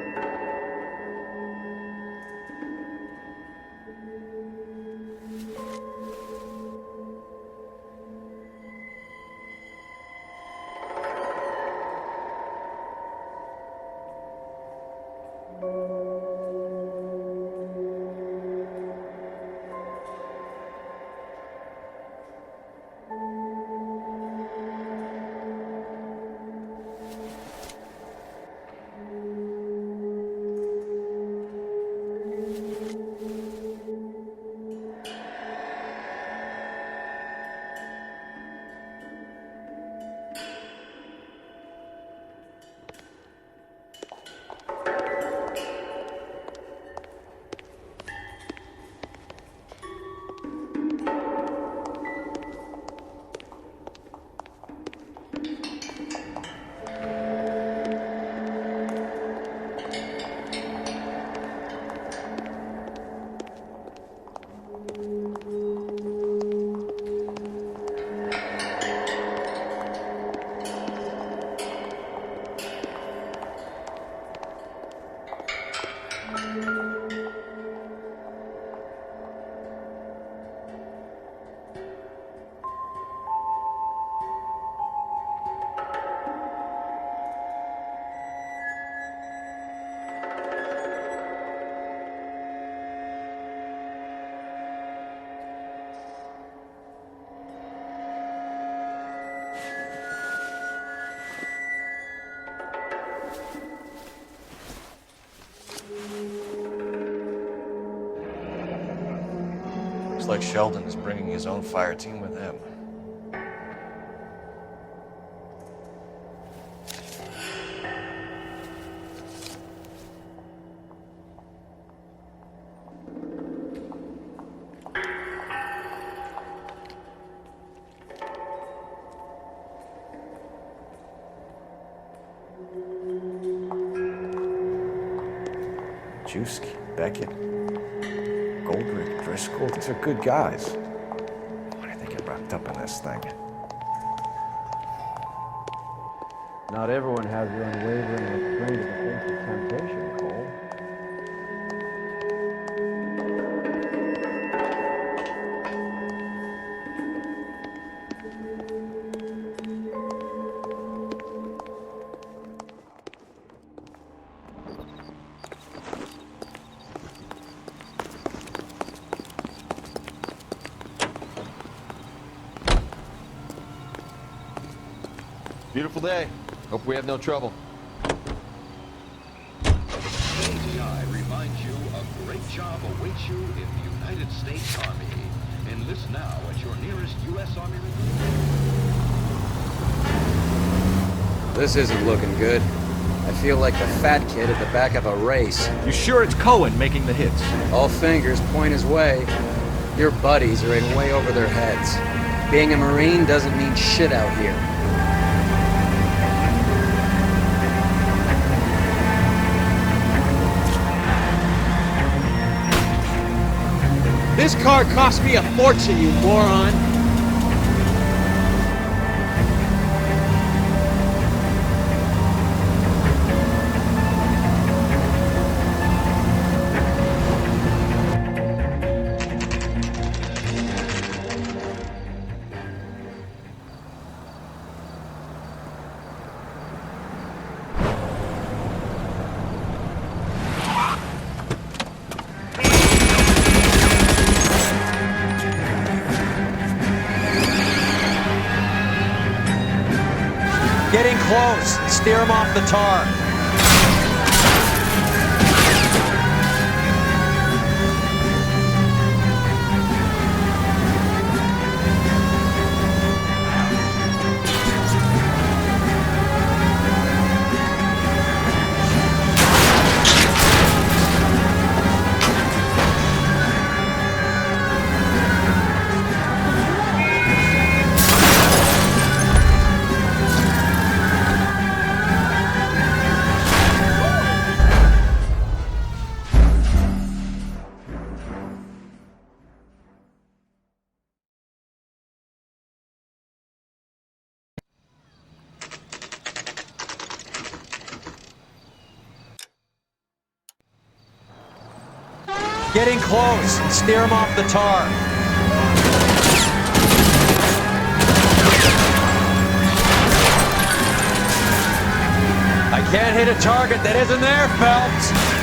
Looks like Sheldon is bringing his own fire team with him. Juski, Beckett, Goldrick, Driscoll, these are good guys. Why did they get wrapped up in this thing? Not everyone has the unwavering restraint of the face of temptation, Cole. Beautiful day. Hope we have no trouble. ATI reminds you a great job awaits you in the United States Army. Enlist now at your nearest U.S. Army recruitment. This isn't looking good. I feel like the fat kid at the back of a race. You sure it's Cohen making the hits? All fingers point his way. Your buddies are in way over their heads. Being a Marine doesn't mean shit out here. This car cost me a fortune, you moron! Getting close. Steer him off the tar. Getting close. Steer him off the tar. I can't hit a target that isn't there, Phelps.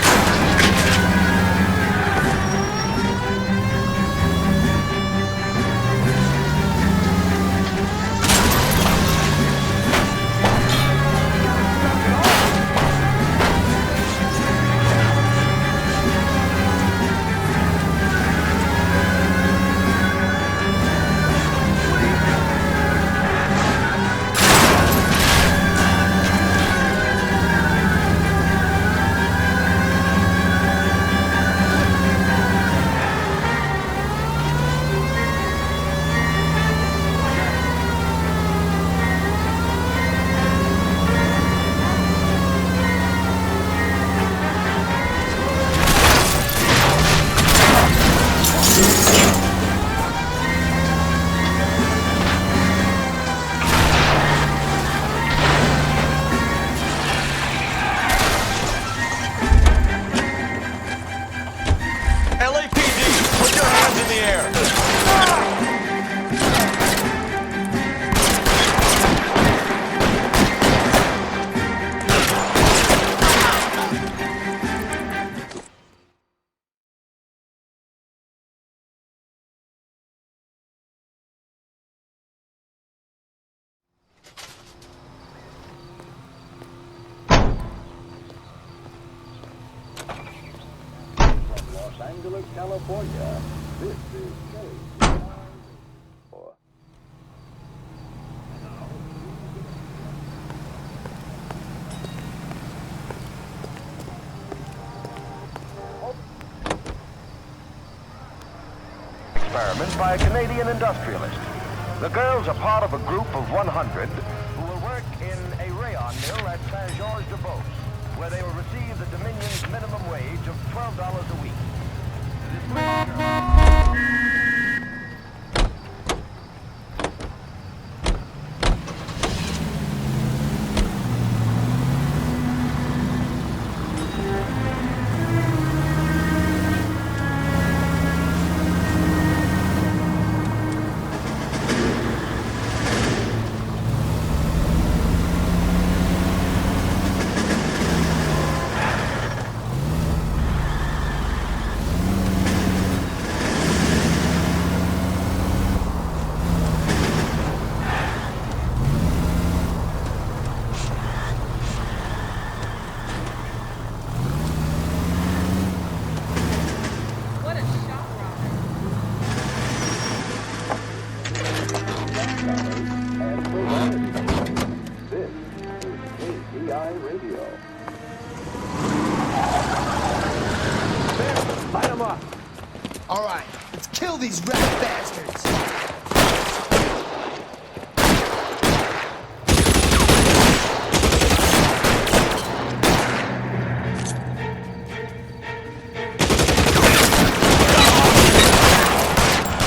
Los Angeles, California. This is KGPI. Experiment by a Canadian industrialist. The girls are part of a group of 100 who will work in a rayon mill at Saint-Georges-de-Beauce, where they will receive the Dominion's minimum wage of $12 a week. All right, let's kill these rat bastards.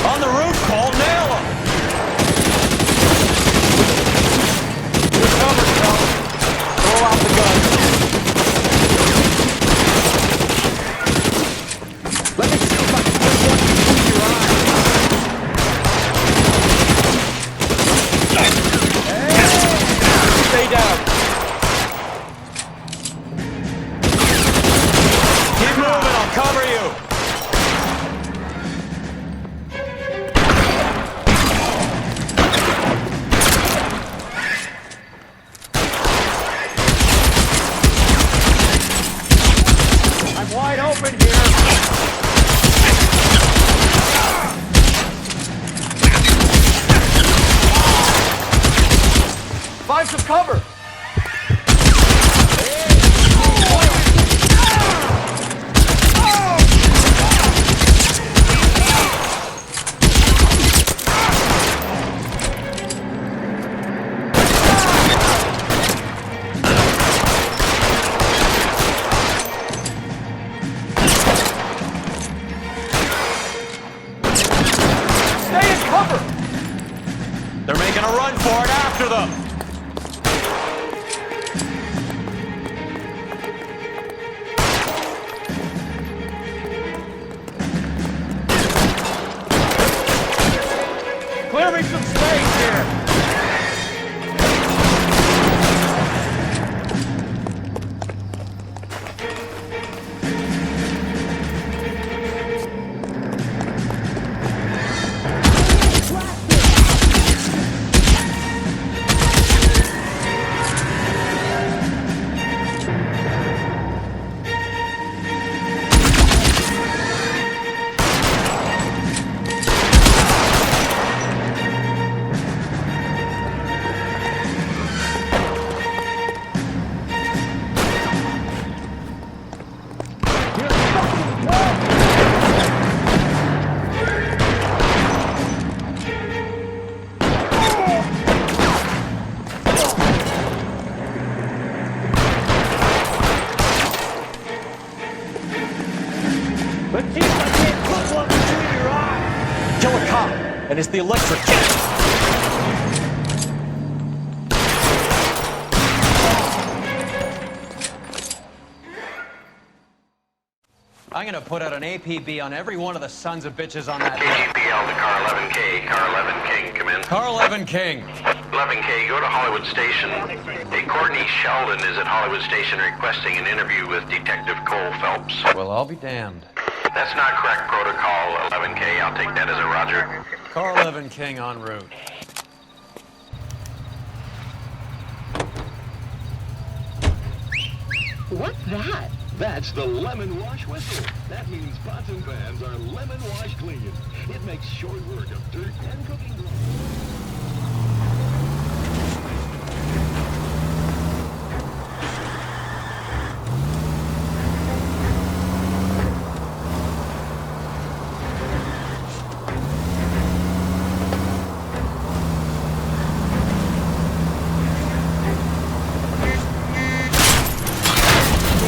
On the roof, Cole, nail him! You're covered, Cole. Throw out the gun. Let me see if I can put one between your eyes. Hey! Stay down. Keep moving, I'll cover you. I'm wide open here. Find some cover. Stay in cover. They're making a run for it after them. Clear me some space here. But geez, I can't put one between your eyes. Kill a cop, and it's the electric cat. I'm gonna put out an APB on every one of the sons of bitches on that list. KGPL to car 11K. Car 11 King, come in. Car 11 King. 11K, go to Hollywood Station. Hey, Courtney Sheldon is at Hollywood Station requesting an interview with Detective Cole Phelps. Well, I'll be damned. That's not correct protocol, 11K. I'll take that as a roger. Car 11 King en route. What's that? That's the lemon wash whistle. That means pots and pans are lemon wash clean. It makes short work of dirt and cooking gloves.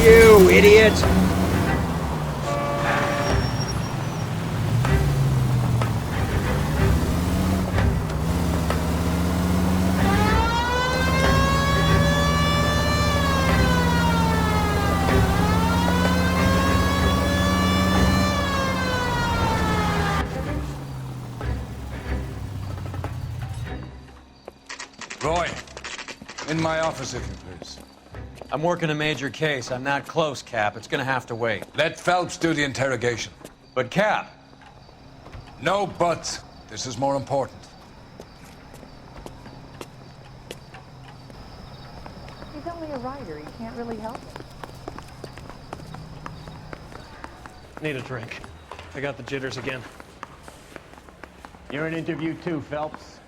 You idiot! Roy, in my office, if you please. I'm working a major case. I'm not close, Cap. It's gonna have to wait. Let Phelps do the interrogation. But, Cap. No buts. This is more important. He's only a writer. He can't really help it. Need a drink. I got the jitters again. You're in interview too, Phelps.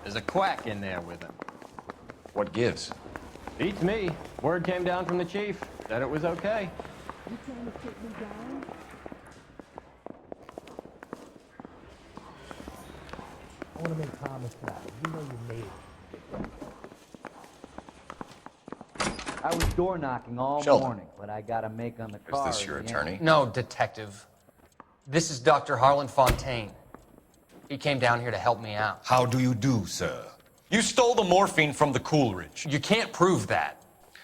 There's a quack in there with him. What gives? Beats me. Word came down from the chief. Said it was okay. You trying to put me down? I want to make homicide. You know you made it. I was door knocking all Sheldon. morning, but I gotta make on the Is car. this your at the attorney? end. No, Detective. This is Dr. Harlan Fontaine. He came down here to help me out. How do you do, sir? You stole the morphine from the Coolidge. You can't prove that.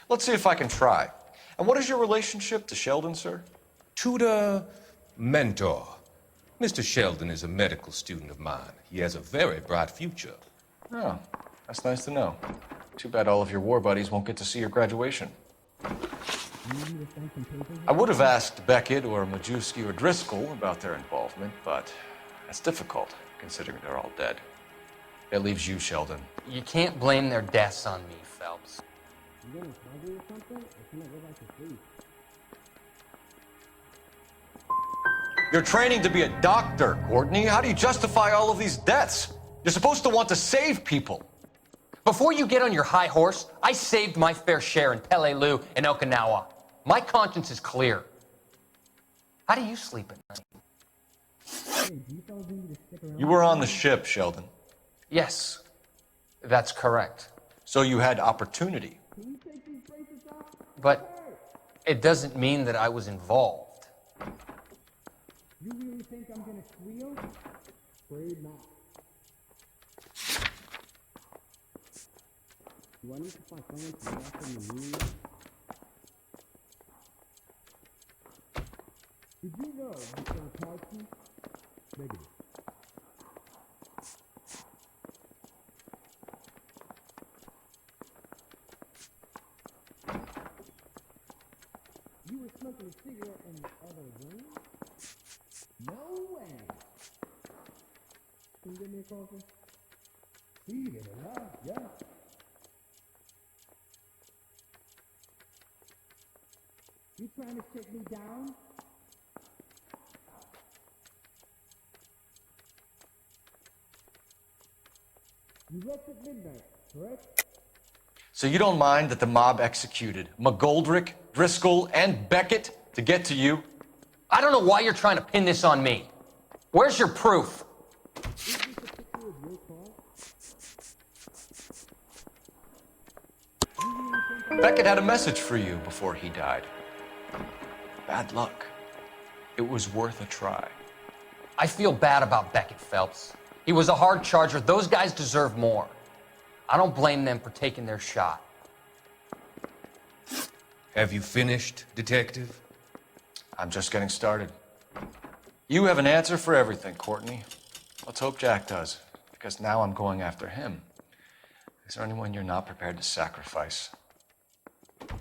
Let's see if I can try. And what is your relationship to Sheldon, sir? Tutor, mentor. Mr. Sheldon is a medical student of mine. He has a very bright future. Oh, that's nice to know. Too bad all of your war buddies won't get to see your graduation. I would have asked Beckett or Majewski or Driscoll about their involvement, but that's difficult, considering they're all dead. It leaves you, Sheldon. You can't blame their deaths on me, Phelps. You gonna struggle or something? Or can I go back to sleep? You're training to be a doctor, Courtney. How do you justify all of these deaths? You're supposed to want to save people. Before you get on your high horse, I saved my fair share in Peleliu and Okinawa. My conscience is clear. How do you sleep at night? Hey, do you fellas need me to stick around? You were on the ship, Sheldon. Yes, that's correct. So you had opportunity. Can you take these bracelets off? But it doesn't mean that I was involved. You really think I'm gonna squeal? Afraid not. Do I need to find someone to walk in the room? Did you know Mr. Akatsuki? Negative. You were smoking a cigarette in the other room? No way! Can you get me a coffee? Eat it alive, yeah. You trying to sit me down? You left at midnight, correct? So you don't mind that the mob executed McGoldrick, Driscoll, and Beckett to get to you? I don't know why you're trying to pin this on me. Where's your proof? Is this a picture of your car? You really think I'm... Beckett had a message for you before he died. Bad luck. It was worth a try. I feel bad about Beckett, Phelps. He was a hard charger. Those guys deserve more. I don't blame them for taking their shot. Have you finished, Detective? I'm just getting started. You have an answer for everything, Courtney. Let's hope Jack does, because now I'm going after him. Is there anyone you're not prepared to sacrifice?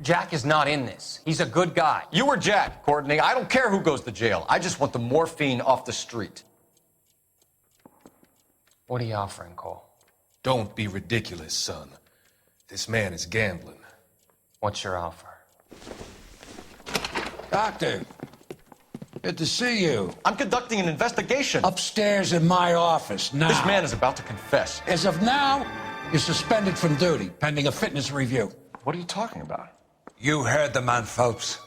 Jack is not in this. He's a good guy. You were Jack, Courtney. I don't care who goes to jail. I just want the morphine off the street. What are you offering, Cole? Don't be ridiculous, son. This man is gambling. What's your offer? Doctor, good to see you. I'm conducting an investigation. Upstairs in my office, now. This man is about to confess. As of now, you're suspended from duty, pending a fitness review. What are you talking about? You heard the man, Phelps.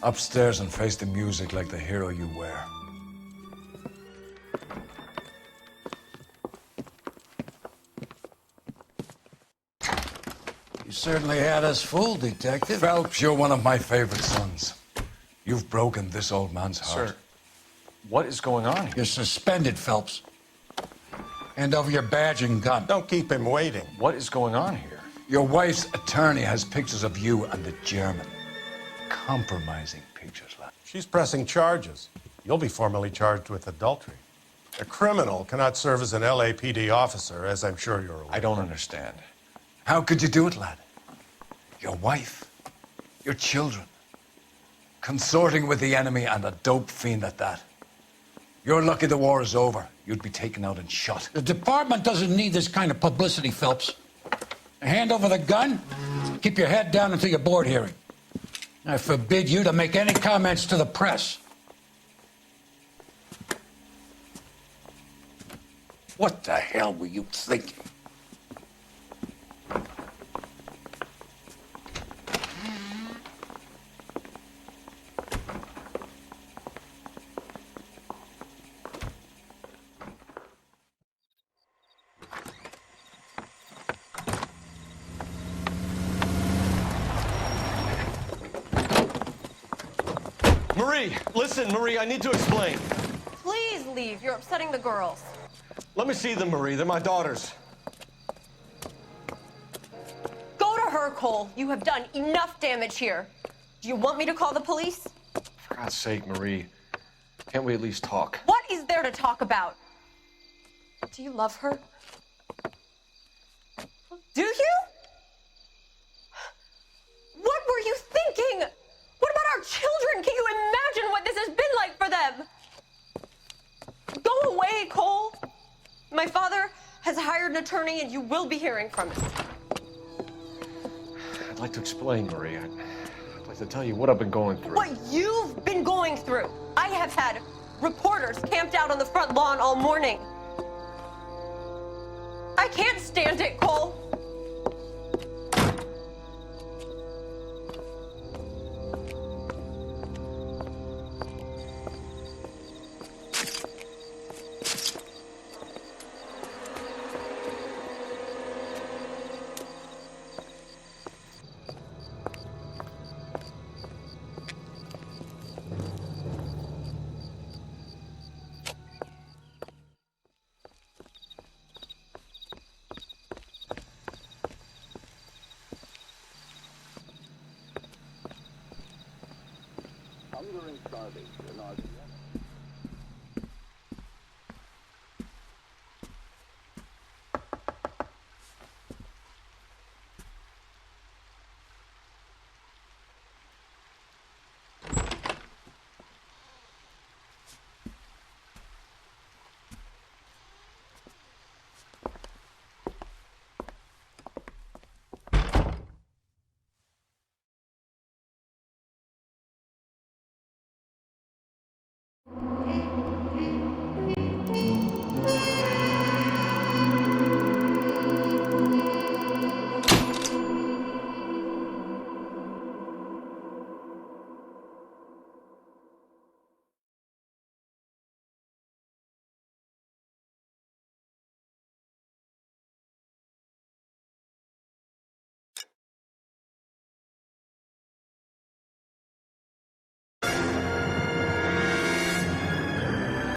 Upstairs and face the music like the hero you were. You certainly had us fooled, Detective. Phelps, you're one of my favorite sons. You've broken this old man's heart. Sir, what is going on here? You're suspended, Phelps. Hand over your badge and gun. Don't keep him waiting. What is going on here? Your wife's attorney has pictures of you and the German. Compromising pictures, lad. She's pressing charges. You'll be formally charged with adultery. A criminal cannot serve as an LAPD officer, as I'm sure you're aware. I don't understand. How could you do it, lad? Your wife, your children, consorting with the enemy and a dope fiend at that. You're lucky the war is over. You'd be taken out and shot. The department doesn't need this kind of publicity, Phelps. Hand over the gun, keep your head down until your board hearing. I forbid you to make any comments to the press. What the hell were you thinking? Marie, listen, Marie, I need to explain. Please leave. You're upsetting the girls. Let me see them, Marie. They're my daughters. Go to her, Cole. You have done enough damage here. Do you want me to call the police? For God's sake, Marie, can't we at least talk? What is there to talk about? Do you love her? Do you? What were you thinking? What about our children? Can you imagine what this has been like for them? Go away, Cole. My father has hired an attorney and you will be hearing from him. I'd like to explain, Marie. I'd like to tell you what I've been going through. What you've been going through. I have had reporters camped out on the front lawn all morning. I can't stand it, Cole. Hunger and starvation are